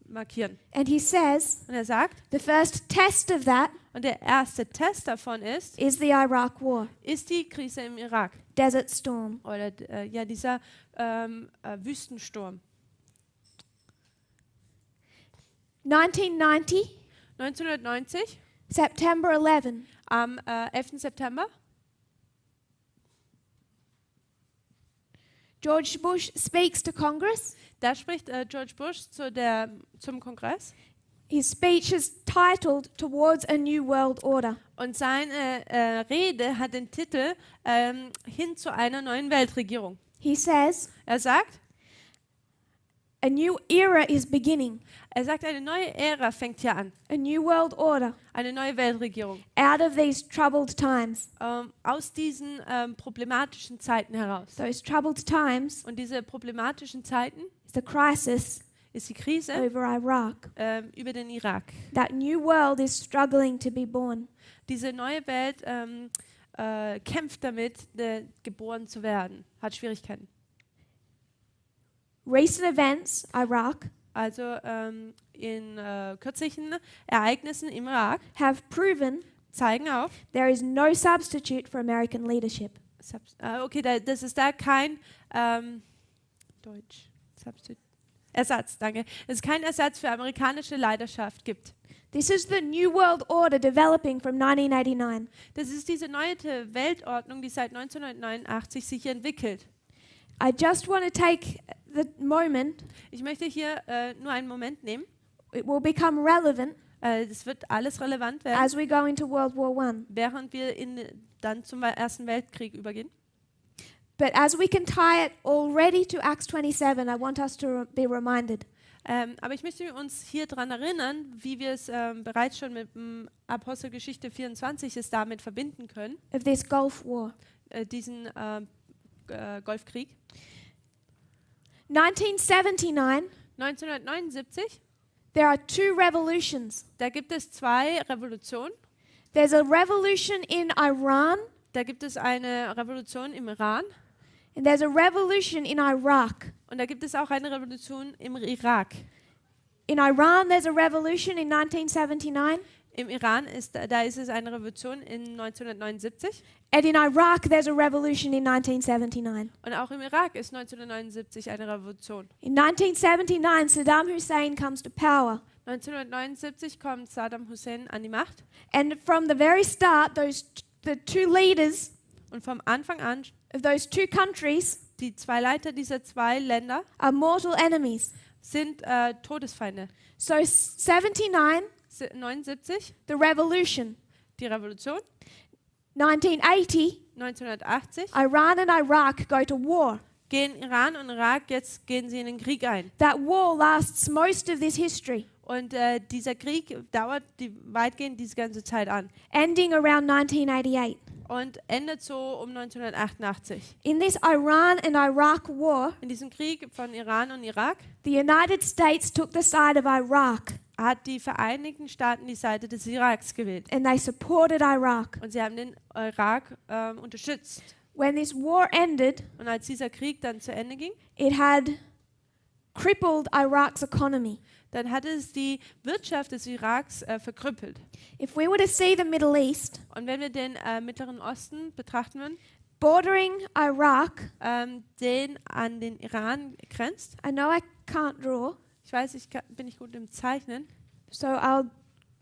markieren. And he says Und er sagt, the first test of that und der erste Test davon ist is the Iraq War, die Krise im Irak Desert Storm. oder dieser Wüstensturm. 1990, 1990, September 11, am 11. September, George Bush speaks to Congress. da spricht George Bush zum Kongress. His speech is titled Towards a New World Order. Und seine Rede hat den Titel Hin zu einer neuen Weltregierung. He says, Er sagt, a new era is beginning. eine neue Ära fängt hier an. A new world order. Eine neue Weltregierung. Out of these troubled times. Aus diesen problematischen Zeiten heraus. Those troubled times Und diese problematischen Zeiten is the crisis ist die Krise over Iraq. über den Irak. That new world is struggling to be born. Diese neue Welt kämpft damit, geboren zu werden, hat Schwierigkeiten. Recent events, Iraq, Also in kürzlichen Ereignissen im Irak have proven zeigen auf, there is no substitute for American leadership. das ist da kein Ersatz, danke. Es ist kein Ersatz für amerikanische Leiterschaft gibt. This is the New World Order developing from 1989. Das ist diese neue Weltordnung, die seit 1989 sich entwickelt. I just want to take the moment. Ich möchte hier nur einen Moment nehmen. It will become relevant Das wird alles relevant werden, as we go into World War I. während wir dann zum Ersten Weltkrieg übergehen. But as we can tie it already to Acts 27, I want us to be reminded. Aber ich möchte uns hier daran erinnern, wie wir es bereits schon mit dem Apostelgeschichte 24 es damit verbinden können, Of this Gulf War. Diesen Golfkrieg. 1979, 1979, there are two revolutions. da gibt es zwei Revolutionen. There's a revolution in Iran, Da gibt es eine Revolution im Iran and there's a revolution in Iraq. und da gibt es auch eine Revolution im Irak. In Iran, there's a revolution in 1979, Im Iran ist es eine Revolution in 1979 and in Iraq, there's a revolution in 1979. und auch im Irak ist 1979 eine Revolution. In 1979, Saddam Hussein comes to power. 1979 kommt Saddam Hussein an die Macht And from the very start, the two leaders und vom Anfang an of those two countries die zwei Leiter dieser zwei Länder are mortal enemies. sind Todesfeinde. So 79 the revolution. die Revolution, 1980, 1980 Iran and Iraq go to war. gehen Iran und Irak, jetzt gehen sie in den Krieg ein. That war lasts most of this history, Und dieser Krieg dauert weitgehend diese ganze Zeit an ending around 1988. und endet so um 1988. In this Iran and Iraq war, In diesem Krieg von Iran und Irak the United States took the side of Iraq hat die Vereinigten Staaten die Seite des Iraks gewählt. and they supported Iraq. Und sie haben den Irak unterstützt. When this war ended, Und als dieser Krieg dann zu Ende ging, it had crippled Iraq's economy. dann hat es die Wirtschaft des Iraks verkrüppelt. If we were to see the Middle East Und wenn wir den Mittleren Osten betrachten würden, bordering Iraq, den an den Iran grenzt, I know I can't draw, ich weiß, bin nicht gut im Zeichnen, so I'll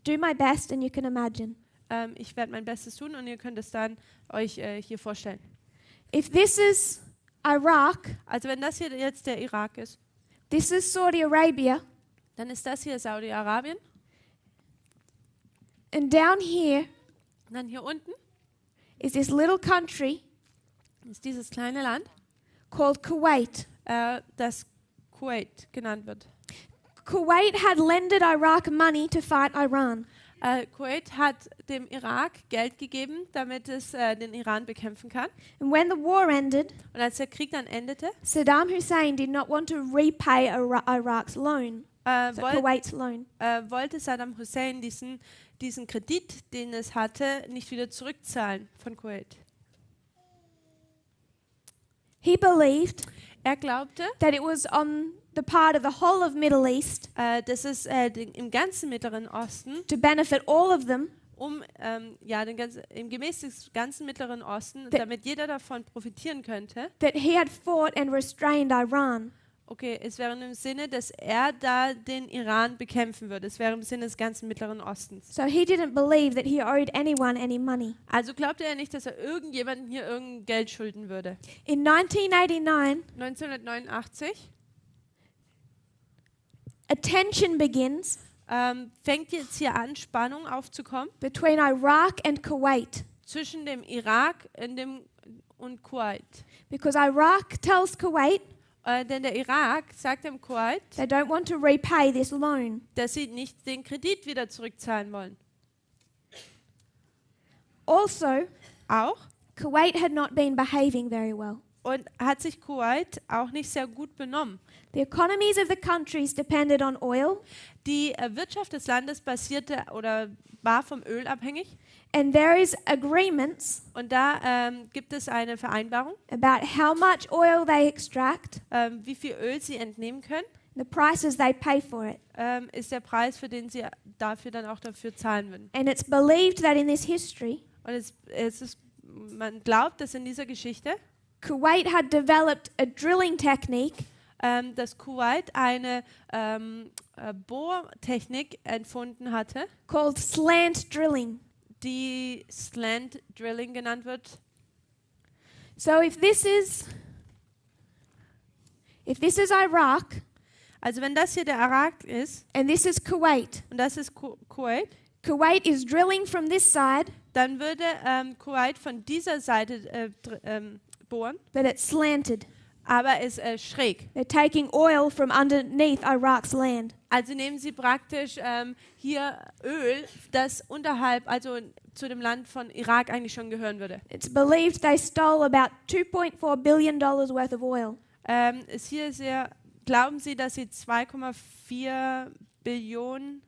do my best and you can imagine. ich werde mein Bestes tun und ihr könnt es dann euch hier vorstellen. If this is Iraq, Also wenn das hier jetzt der Irak ist, this is Saudi Arabia, dann ist das hier Saudi-Arabien. and down here Und dann hier unten is this little country ist dieses kleine Land, called Kuwait. das Kuwait genannt wird. Kuwait had lended Iraq money to fight Iran. Kuwait hat dem Irak Geld gegeben, damit es den Iran bekämpfen kann. And when the war ended, Und als der Krieg dann endete, Saddam Hussein did not want to repay Iraq's loan, so Kuwait's loan. wollte Saddam Hussein diesen Kredit, den es hatte, nicht wieder zurückzahlen von Kuwait. He believed Er glaubte, that it was on the part of the whole of Middle East dass es im ganzen Mittleren Osten, to benefit all of them, gemäß des ganzen Mittleren Osten, damit jeder davon profitieren könnte. that he had fought and restrained Iran. Okay, es wäre im Sinne, dass er da den Iran bekämpfen würde. Es wäre im Sinne des ganzen Mittleren Ostens. So he didn't believe that he owed anyone any money. Also glaubte er nicht, dass er irgendjemandem hier irgendein Geld schulden würde. In 1989, 1989 a tension begins fängt jetzt hier an, Spannung aufzukommen between Iraq and Kuwait. zwischen dem Irak und Kuwait. Because Iraq tells Kuwait Denn der Irak sagt dem Kuwait, they don't want to repay this loan. dass sie nicht den Kredit wieder zurückzahlen wollen. Also, Auch. Kuwait had not been behaving very well. Und hat sich Kuwait auch nicht sehr gut benommen. The economies of the countries depended on oil, Die Wirtschaft des Landes basierte oder war vom Öl abhängig. and there is agreements Und da gibt es eine Vereinbarung, about how much oil they extract, wie viel Öl sie entnehmen können, the prices they pay for it. ist der Preis, für den sie dafür dann auch dafür zahlen würden. And it's believed that in this history, Und man glaubt, dass in dieser Geschichte, Kuwait had developed a drilling technique dass Kuwait eine Bohrtechnik erfunden hatte, called slant drilling. die Slant Drilling genannt wird. So if this is Iraq Also wenn das hier der Irak ist and this is Kuwait, und das ist Kuwait, Kuwait is drilling from this side, dann würde Kuwait von dieser Seite bohren, but it's slanted. aber ist schräg. They're taking oil from underneath Iraq's land. Also nehmen sie praktisch hier Öl, das unterhalb, also zu dem Land von Irak eigentlich schon gehören würde. It's believed they stole about $2.4 billion worth of oil. Ist hier sehr, glauben Sie, dass sie 2,4 Billionen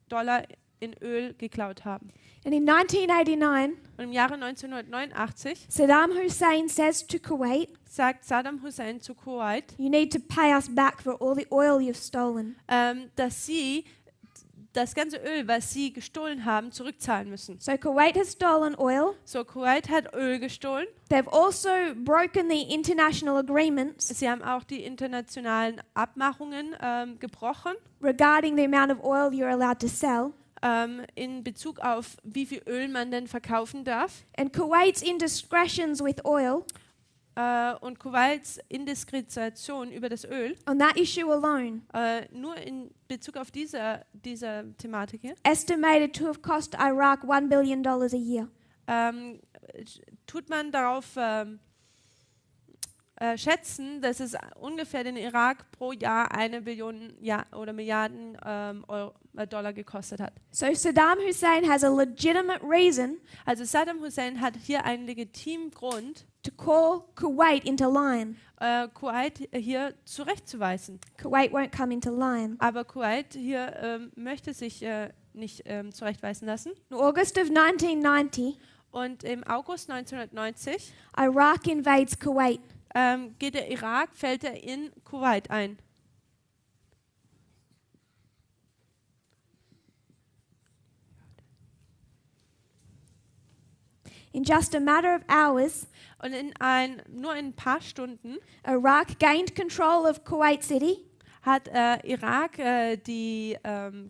Dollar in Öl geklaut haben? And in 1989, Und im Jahre 1989 Saddam Hussein says to Kuwait, sagt Saddam Hussein zu Kuwait, you need to pay us back for all the oil you've stolen. dass sie das ganze Öl, was sie gestohlen haben, zurückzahlen müssen. So Kuwait has stolen oil. So, Kuwait hat Öl gestohlen. They've also broken the international agreements Sie haben auch die internationalen Abmachungen gebrochen regarding the amount of oil you're allowed to sell. in Bezug auf, wie viel Öl man denn verkaufen darf. And Kuwait's indiscretions with oil, Und Kuwaits Indiskretion über das Öl, on that issue alone, nur in Bezug auf diese Thematik hier, estimated to have cost Iraq $1 billion a year. tut man darauf schätzen, dass es ungefähr den Irak pro Jahr 1 Billion oder Milliarden Dollar gekostet hat. So Saddam Hussein has a legitimate reason Also Saddam Hussein hat hier einen legitimen Grund, to call Kuwait into line. Kuwait hier zurechtzuweisen. Kuwait won't come into line. Aber Kuwait hier möchte sich nicht zurechtweisen lassen. In August of 1990, Und im August 1990 Iraq invades Kuwait. geht der Irak, fällt er in Kuwait ein. In just a matter of hours, Und nur in ein paar Stunden Iraq gained control of Kuwait City, hat Irak die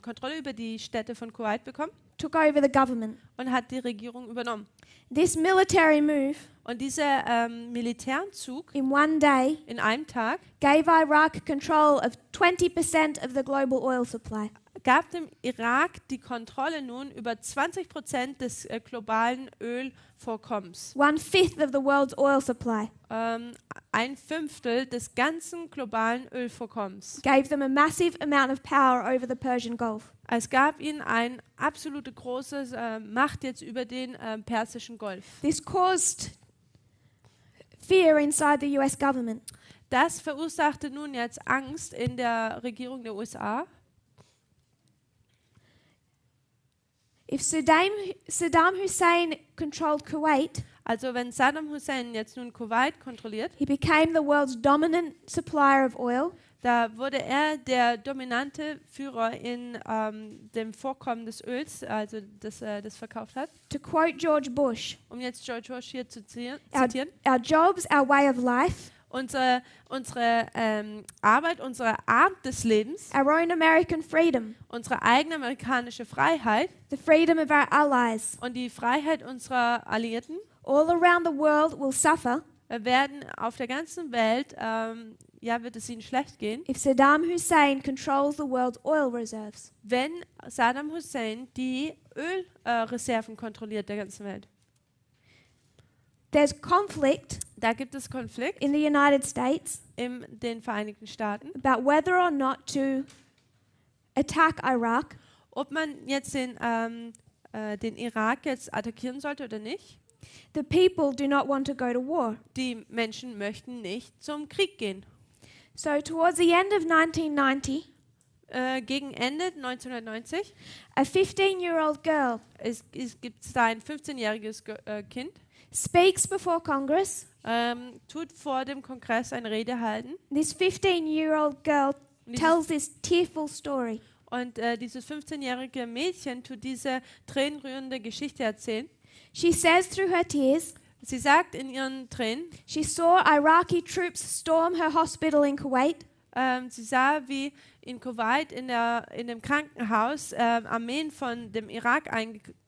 Kontrolle über die Städte von Kuwait bekommen took over the government. und hat die Regierung übernommen. This military move Und dieser Militärzug in one day in einem Tag gave Iraq control of 20% of the global oil supply. gab dem Irak die Kontrolle nun über 20% des globalen Ölvorkommens. 1/5 of the world's oil supply. 1/5 des ganzen globalen Ölvorkommens. Gave them a massive amount of power over the Persian Gulf. Es gab ihnen eine absolute große Macht jetzt über den Persischen Golf. This caused fear inside the US government. Das verursachte nun jetzt Angst in der Regierung der USA. If Saddam Hussein controlled Kuwait, Also wenn Saddam Hussein jetzt nun Kuwait kontrolliert, he became the world's dominant supplier of oil. da wurde er der dominante Führer in dem Vorkommen des Öls, also das verkauft hat. To quote George Bush, Um jetzt George Bush hier zu zitieren. our jobs, our way of life, Unsere Arbeit, unsere Art des Lebens, our own American freedom, unsere eigene amerikanische Freiheit the freedom of our allies, und die Freiheit unserer Alliierten all around the world will suffer werden auf der ganzen Welt wird es ihnen schlecht gehen, if Saddam Hussein controls the world's oil reserves. wenn Saddam Hussein die Ölreserven kontrolliert der ganzen Welt. There's conflict Da gibt es Konflikt in the United States in den Vereinigten Staaten, about whether or not to attack Iraq, ob man jetzt den Irak jetzt attackieren sollte oder nicht. the people do not want to go to war. Die Menschen möchten nicht zum Krieg gehen. So towards the end of 1990, Gegen Ende 1990 a 15-year-old girl gibt es da ein 15-jähriges Kind, speaks before Congress. tut vor dem Kongress eine Rede halten. This 15-year-old girl tells this tearful story. Und dieses 15-jährige Mädchen tut diese tränenrührende Geschichte erzählen. She says through her tears, Sie sagt in ihren Tränen, she saw Iraqi troops storm her hospital in Kuwait. sie sah, wie in Kuwait in dem Krankenhaus Armeen von dem Irak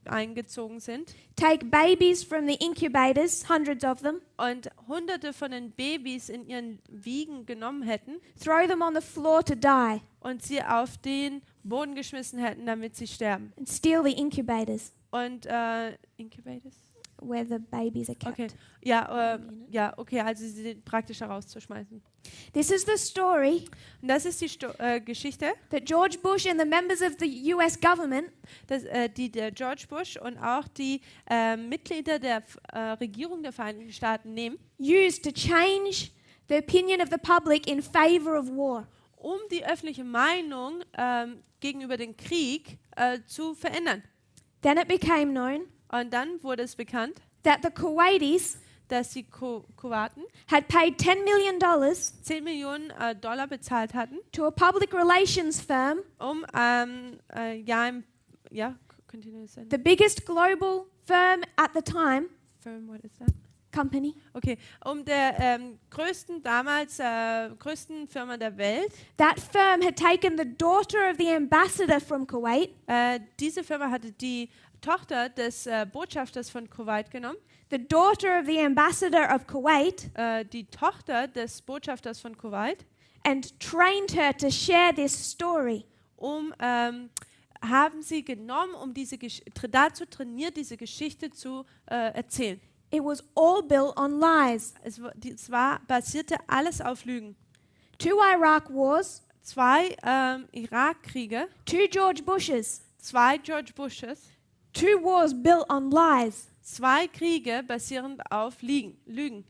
eingezogen sind Take babies from the incubators, hundreds of them, und Hunderte von den Babys in ihren Wiegen genommen hätten throw them on the floor to die, und sie auf den Boden geschmissen hätten, damit sie sterben. and steal the incubators Und Incubators? where the babies are kept. Okay, okay, also sie praktisch herauszuschmeißen. This is the story Und das ist die Geschichte, that George Bush and the members of the US government die der George Bush und auch die Mitglieder der Regierung der Vereinigten Staaten nehmen, used to change the opinion of the public in favor of war. um die öffentliche Meinung gegenüber dem Krieg zu verändern. Then it became known Und dann wurde es bekannt, that the Kuwaitis dass die Kuwaiten had paid $10 million 10 Millionen Dollar bezahlt hatten, to a public relations firm, um continue to say. the biggest global firm at the time, Firm, what is that? company, Okay, um der größten Firma der Welt. that firm had taken the daughter of the ambassador from Kuwait, Diese Firma hatte die Tochter des Botschafters von Kuwait genommen, the daughter of the ambassador of Kuwait, die Tochter des Botschafters von Kuwait, and trained her to share this story. haben sie genommen, um dazu trainiert, diese Geschichte zu erzählen. It was all built on lies. Es basierte alles auf Lügen. 2 Iraq wars, 2 Irakkriege, 2 George Bushes, 2 George Bushes, 2 wars built on lies. 2 Kriege basierend auf Lügen.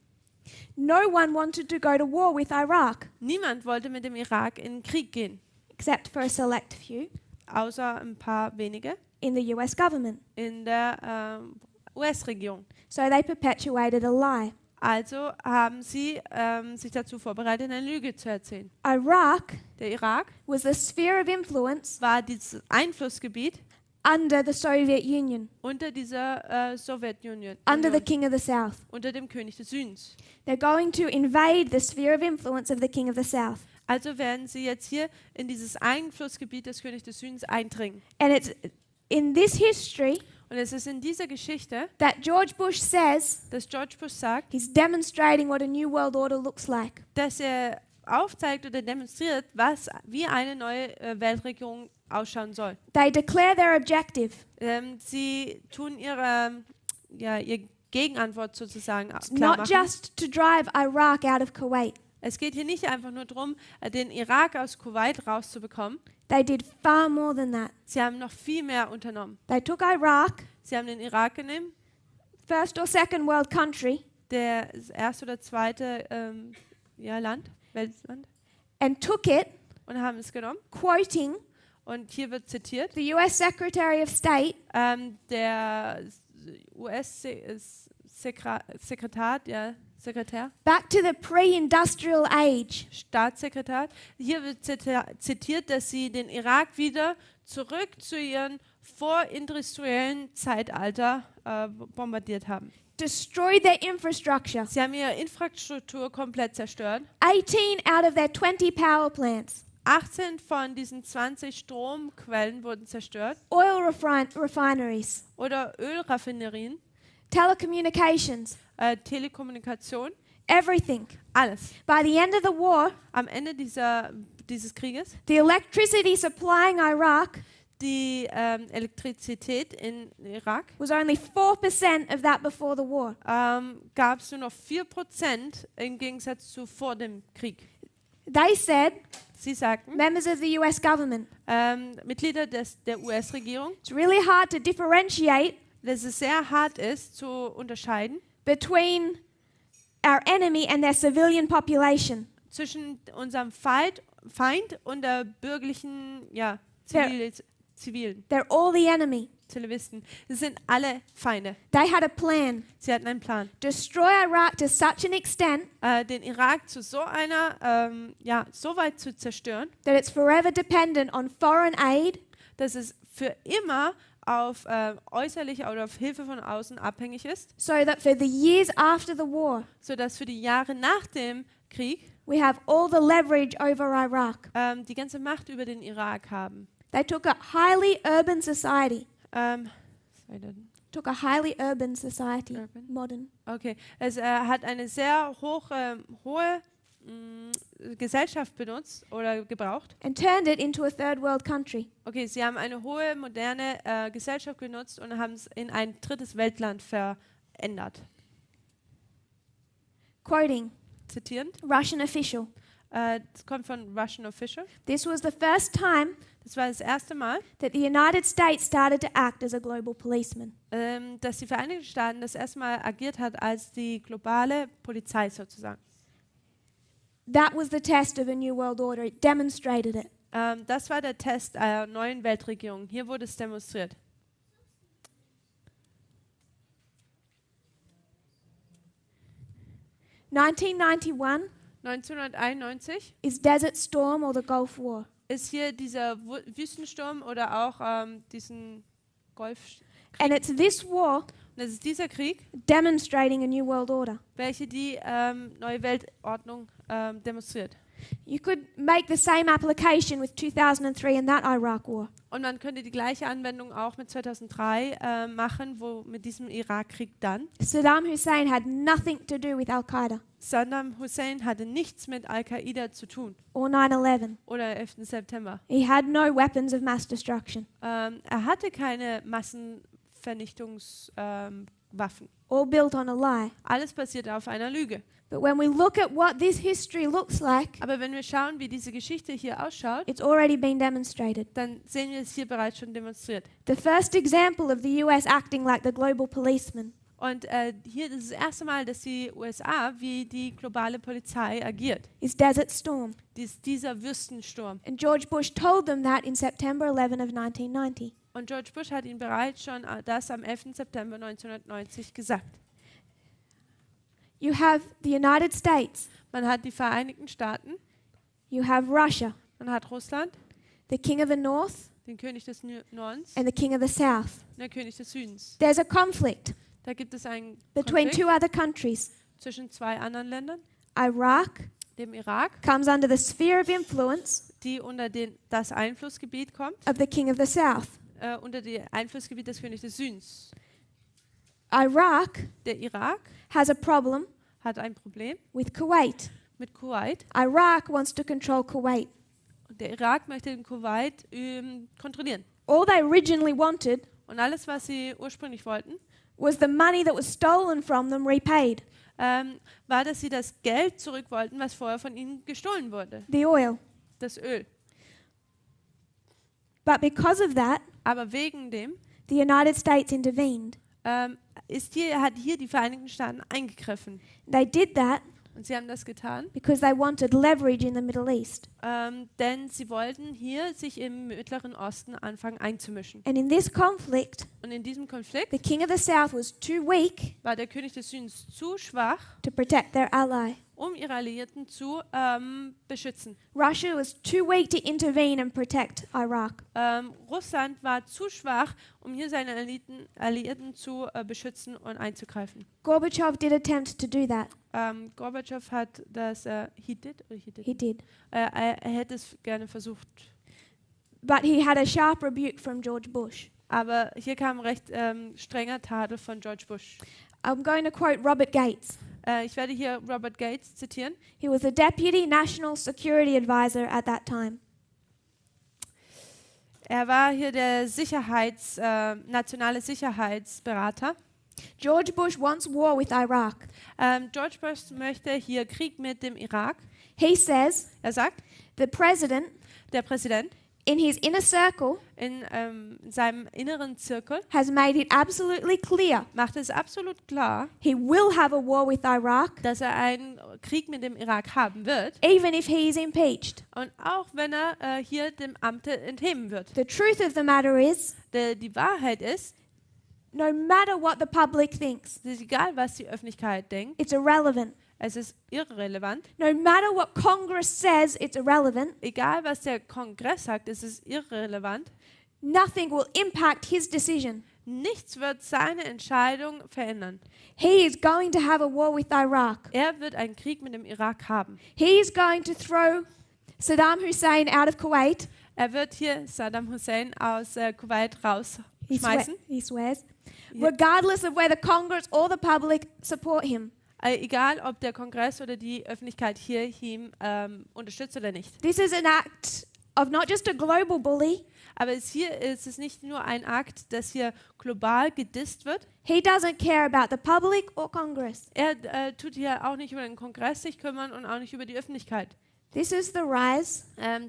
No one wanted to go to war with Iraq, Niemand wollte mit dem Irak in den Krieg gehen, except for a select few außer ein paar wenige in the US government. in der US-Regierung. So they perpetuated a lie. Also haben sie sich dazu vorbereitet, eine Lüge zu erzählen. Iraq Der Irak was the sphere of influence war dieses Einflussgebiet under the Soviet Union, unter dieser Sowjetunion, under the King of the South. unter dem König des Südens. They're going to invade the sphere of influence of the King of the South. Also werden sie jetzt hier in dieses Einflussgebiet des Königs des Südens eindringen. And it's in this history Und es ist in dieser Geschichte, that George Bush says dass George Bush sagt, he's demonstrating what a New World Order looks like. dass er aufzeigt oder demonstriert, wie eine neue Weltregierung ausschauen soll. They declare their objective. Sie tun ihr Gegenantwort sozusagen klar Not machen. just to drive Iraq out of Kuwait. Es geht hier nicht einfach nur darum, den Irak aus Kuwait rauszubekommen. They did far more than that. Sie haben noch viel mehr unternommen. They took Iraq, Sie haben den Irak genommen, first or second world country, das erste oder zweite Weltland, and took it, und haben es genommen. quoting Und hier wird zitiert, the US Secretary of State, der Sekretär, back to the pre-industrial age. Staatssekretär. Hier wird zitiert, dass sie den Irak wieder zurück zu ihrem vorindustriellen Zeitalter bombardiert haben. Destroyed their infrastructure. Sie haben ihre Infrastruktur komplett zerstört. 18 out of their 20 power plants. 18 von diesen 20 Stromquellen wurden zerstört. Oil refineries. Oder Ölraffinerien, Telecommunications. Telekommunikation, everything. Alles. By the end of the war, Am Ende dieses Krieges, the electricity supplying Iraq die Elektrizität in Irak, was only 4% of that before the war. gab es nur noch 4% im Gegensatz zu vor dem Krieg. They said, Sie sagten, members of the US government, Mitglieder der US-Regierung, it's really hard to differentiate dass es sehr hart ist zu unterscheiden between our enemy and their civilian population. zwischen unserem Feind und der bürgerlichen, Zivilen, They're all the enemy. Zivilisten. Es sind alle Feinde. They had a plan. Sie hatten einen Plan, Destroy Iraq to such an extent den Irak zu so weit zu zerstören, that it's forever dependent on foreign aid dass es für immer auf äußerliche oder auf Hilfe von außen abhängig ist, so that for the years after the war, sodass für die Jahre nach dem Krieg we have all the leverage over Iraq. die ganze Macht über den Irak haben. They took a highly urban society. Urban. Modern. Okay, es hat eine sehr hohe Gesellschaft benutzt oder gebraucht. And turned it into a third world country. Okay, sie haben eine hohe, moderne Gesellschaft genutzt und haben es in ein drittes Weltland verändert. Quoting, Zitierend, Russian official. das kommt von Russian Official. This was the first time Das war das erste Mal, that the United States started to act as a global policeman. dass die Vereinigten Staaten das erste Mal agiert hat als die globale Polizei sozusagen. That was the test of a New World Order. It demonstrated it. Das war der Test einer neuen Weltregierung. Hier wurde es demonstriert. (1991) 1991 is Desert Storm or the Gulf War. ist hier dieser Wüstensturm oder auch diesen Golf. And it's this war Und das ist dieser Krieg, demonstrating a New World Order. welche die neue Weltordnung demonstriert. You could make the same application with 2003 and that Iraq war. Und man könnte die gleiche Anwendung auch mit 2003 machen, wo mit diesem Irakkrieg dann. Saddam Hussein had nothing to do with Al-Qaeda Saddam Hussein hatte nichts mit Al-Qaida zu tun or 9/11. oder 11. September. He had no weapons of mass destruction. Er hatte keine Massenvernichtungswaffen. All built on a lie. Alles basiert auf einer Lüge. But when we look at what this history looks like, Aber wenn wir schauen, wie diese Geschichte hier ausschaut, it's already been demonstrated. dann sehen wir es hier bereits schon demonstriert. The first example of the US acting like the global policeman Und hier ist das erste Mal, dass die USA wie die globale Polizei agiert. is Desert Storm. Dieser Wüstensturm. And George Bush told them that in September 11 of 1990. Und George Bush hat ihnen bereits schon das am 11. September 1990 gesagt. You have the United States, Man hat die Vereinigten Staaten, you have Russia, man hat Russland, the King of the North den König des Nordens and the King of the South. und der König des Südens. There's a conflict Da gibt es einen between Konflikt two other countries. zwischen zwei anderen Ländern, Iraq dem Irak, comes under the sphere of influence die unter das Einflussgebiet kommt, of the King of the South. unter das Einflussgebiet des Königs des Südens. Iraq Der Irak has a problem hat ein Problem with Kuwait. mit Kuwait. Iraq wants to control Kuwait. Und der Irak möchte den Kuwait kontrollieren. All they originally wanted Und alles, was sie ursprünglich wollten, was the money that was stolen from them repaid, war, dass sie das Geld zurück wollten, was vorher von ihnen gestohlen wurde. the oil. Das Öl. But because of that, Aber wegen dem the United States intervened. hat hier die Vereinigten Staaten eingegriffen. They did that Und sie haben das getan, because they wanted leverage in the Middle East. denn sie wollten hier sich im Mittleren Osten anfangen einzumischen. And in this conflict, Und in diesem Konflikt the King of the South was too weak war der König des Südens zu schwach, to protect their ally. um ihre Alliierten zu beschützen. Russia was too weak to intervene and protect Iraq. Russland war zu schwach, um hier seine Alliierten zu beschützen und einzugreifen. Gorbachev did attempt to do that. Gorbatschow hat das, he did. Er hätte es gerne versucht. But he had a sharp rebuke from George Bush. Aber hier kam recht strenger Tadel von George Bush. I'm going to quote Robert Gates. Ich werde hier Robert Gates zitieren. He was the Deputy National Security Advisor at that time. Er war hier der nationale Sicherheitsberater. George Bush wants war with Iraq. George Bush möchte hier Krieg mit dem Irak. He says Er sagt, the president, der Präsident in his inner circle, in seinem inneren Zirkel has made it absolutely clear macht es absolut klar, he will have a war with Iraq, dass er einen Krieg mit dem Irak haben wird. even if he is impeached. Und auch wenn er hier dem Amte entheben wird. The truth of the matter is, Die Wahrheit ist, no matter what the public thinks, es ist egal, was die Öffentlichkeit denkt, it's irrelevant. es ist irrelevant. No matter what Congress says, it's irrelevant. Egal, was der Kongress sagt, es ist irrelevant. Nothing will impact his decision. Nichts wird seine Entscheidung verändern. He is going to have a war with Iraq. Er wird einen Krieg mit dem Irak haben. He is going to throw Saddam Hussein out of Kuwait. Er wird hier Saddam Hussein aus Kuwait He rausschmeißen. swears. Ja. Regardless of whether Congress or the public support him. Egal, ob der Kongress oder die Öffentlichkeit hier ihn unterstützt oder nicht. This is an act of not just a global bully. Aber hier ist es nicht nur ein Akt, dass hier global gedisst wird. He doesn't care about the public or Congress. Er tut hier auch nicht über den Kongress sich kümmern und auch nicht über die Öffentlichkeit. This is the rise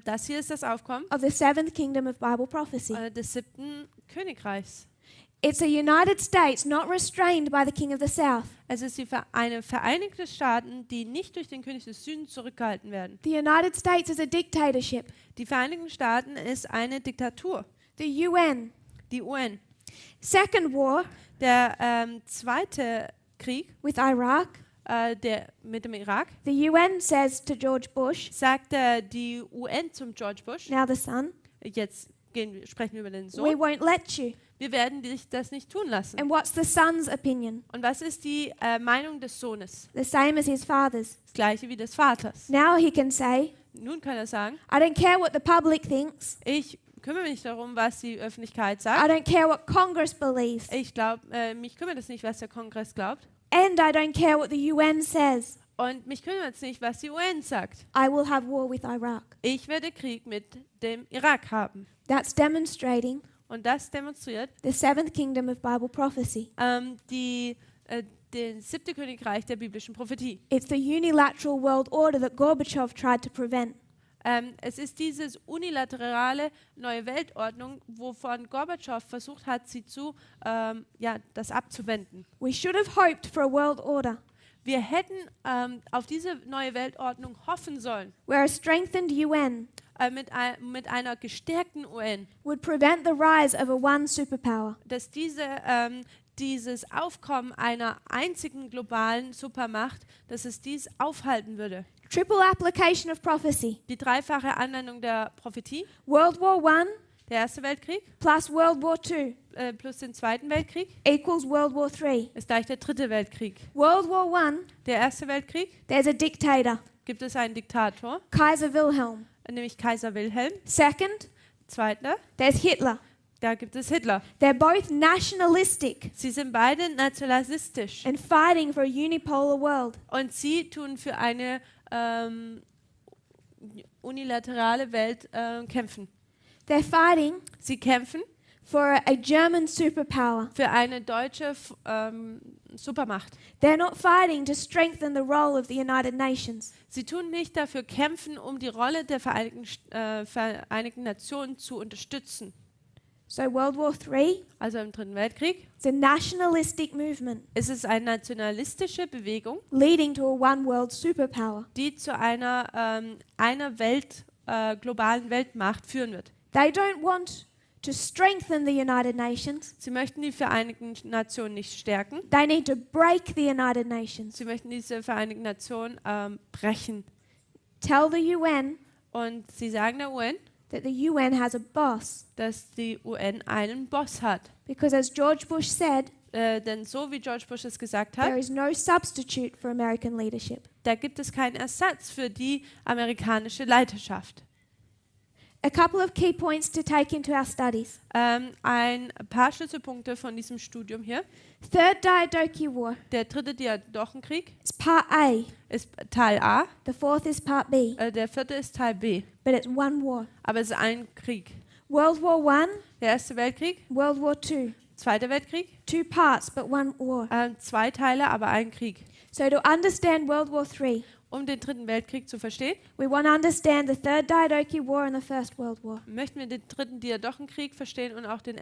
Das hier ist das Aufkommen of the seventh kingdom of Bible prophecy. Des 7. Königreichs. It's a United States not restrained by the King of the South. Es ist eine Vereinigte Staaten, die nicht durch den König des Südens zurückgehalten werden. The United States is a dictatorship. Die Vereinigten Staaten ist eine Diktatur. The UN. Die UN. Second war Der zweite Krieg, with Iraq. der mit dem Irak, The UN says to George Bush, sagte die UN zum George Bush, now the son, jetzt sprechen wir über den we Sohn, won't let you. wir werden dich das nicht tun lassen. And what's the son's opinion? Und was ist die Meinung des Sohnes? The same as his father's. Das gleiche wie des Vaters. Now he can say, Nun kann er sagen, I don't care what the public thinks. ich kümmere mich darum, was die Öffentlichkeit I sagt. don't care what Congress believes. Ich glaube, mich kümmert es nicht, was der Kongress glaubt. And I don't care what the UN says. Und mich kümmert es nicht, was die UN sagt. I will have war with Iraq. Ich werde Krieg mit dem Irak haben. That's demonstrating Und das demonstriert the seventh kingdom of Bible prophecy. den 7. Königreich der biblischen Prophetie. It's the unilateral world order that Gorbachev tried to prevent. Es ist dieses unilaterale neue Weltordnung, wovon Gorbatschow versucht hat, das abzuwenden. We should have hoped for a world order Wir hätten auf diese neue Weltordnung hoffen sollen, where a strengthened UN mit einer gestärkten UN, would prevent the rise of a one superpower. dass dieses Aufkommen einer einzigen globalen Supermacht, dass es dies aufhalten würde. Triple application of prophecy. Die dreifache Anwendung der Prophetie, World War I der Erste Weltkrieg plus World War II plus den Zweiten Weltkrieg, equals World War III. ist gleich der Dritte Weltkrieg. World War I, Der Erste Weltkrieg there's a dictator, gibt es einen Diktator, Kaiser Wilhelm. nämlich Kaiser Wilhelm. Second, Zweiter, there's Hitler. da gibt es Hitler. They're both nationalistic Sie sind beide nationalistisch and fighting for a unipolar world. und sie tun für eine unilaterale Welt kämpfen. They're fighting Sie kämpfen for a German superpower. für eine deutsche Supermacht. They're not fighting to strengthen the role of the United Nations. Sie tun nicht dafür kämpfen, um die Rolle der Vereinigten Nationen zu unterstützen. So World War III Also im Dritten Weltkrieg is a nationalistic movement ist es eine nationalistische Bewegung, leading to a one world superpower. die zu einer globalen Weltmacht führen wird. They don't want to strengthen the United Nations. Sie möchten die Vereinigten Nationen nicht stärken. They need to break the United Nations. Sie möchten diese Vereinigten Nationen brechen. Tell the UN Und sie sagen der UN, that the UN has a boss. dass die UN einen Boss hat. Because as George Bush said, Denn so wie George Bush es gesagt there hat, is no substitute for American leadership. da gibt es keinen Ersatz für die amerikanische Leiterschaft. A couple of key points to take into our studies. Ein paar Schlüsselpunkte von diesem Studium hier. Third Diadochi War Der dritte Diadochenkrieg is part A. ist Teil A, The fourth is part B. der vierte ist Teil B. But it's one war. Aber es ist ein Krieg. World War I, Der Erste Weltkrieg, World War II. Zweiter Weltkrieg, 2 parts, but one war. 2 Teile, aber ein Krieg. So to understand World War III, Um den Dritten Weltkrieg zu verstehen, we want to understand the Third Diadochi War and the First World War. möchten wir den dritten Diadochenkrieg verstehen und auch den,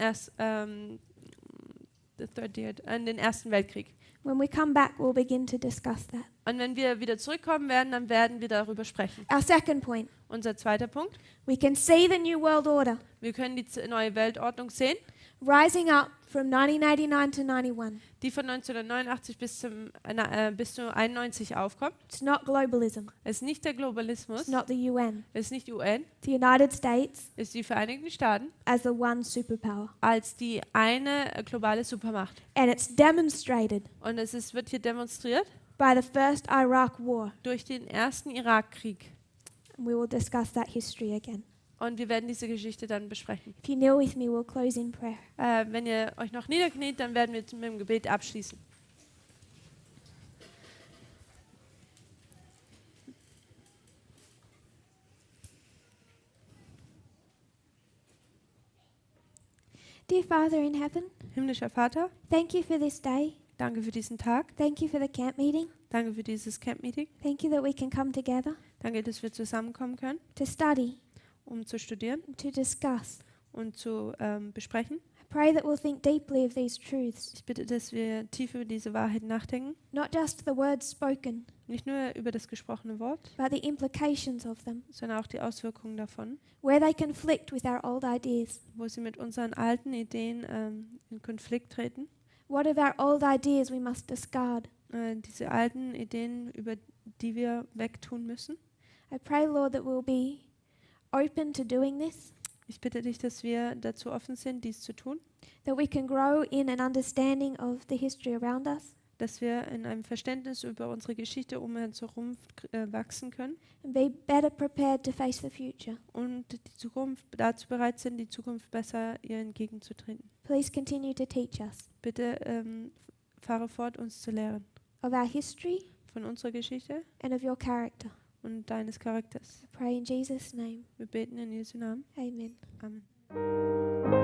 den Ersten Weltkrieg. When we come back, we'll begin to discuss that. Und wenn wir wieder zurückkommen werden, dann werden wir darüber sprechen. Our second point, Unser zweiter Punkt, we can see the New World Order wir können die neue Weltordnung sehen, rising up from 1989 to 91. die von 1989 bis zu 91 aufkommt. It's not globalism. Es ist nicht der It's Globalismus, not the UN. es ist nicht die UN, The United States es ist die Vereinigten Staaten as the one superpower. als die eine globale Supermacht. And it's demonstrated Und wird hier demonstriert by the first Iraq War. durch den ersten Irakkrieg. And we will discuss that history again. Und wir werden diese Geschichte dann besprechen. If you kneel with me, we'll close in prayer. Wenn ihr euch noch niederkniet, dann werden wir mit dem Gebet abschließen. Dear Father in heaven, Himmlischer Vater, thank you for this day. danke für diesen Tag. Thank you for the camp meeting. Danke für dieses Camp-Meeting. Thank you that we can come together Danke, dass wir zusammenkommen können, to study, um zu studieren to discuss. und zu besprechen. I pray that we'll think deeply of these truths, Ich bitte, dass wir tief über diese Wahrheit nachdenken. not just the words spoken, Nicht nur über das gesprochene Wort, but the implications of them, sondern auch die Auswirkungen davon, where they conflict with our old ideas. wo sie mit unseren alten Ideen in Konflikt treten. What of our old ideas we must discard? Diese alten Ideen, über die wir wegtun müssen. I pray, Lord, that we'll be open to doing this, Ich bitte dich, dass wir dazu offen sind, dies zu tun, that we can grow in an understanding of the history around us, dass wir in einem Verständnis über unsere Geschichte um uns herum wachsen können and be better prepared to face the future. und die Zukunft dazu bereit sind, die Zukunft besser ihr entgegenzutreten. Please continue to teach us Bitte fahre fort, uns zu lehren of our history von unserer Geschichte and of your character. und deines Charakters. I pray in Jesus' name. Wir beten in Jesu Namen. Amen. Amen.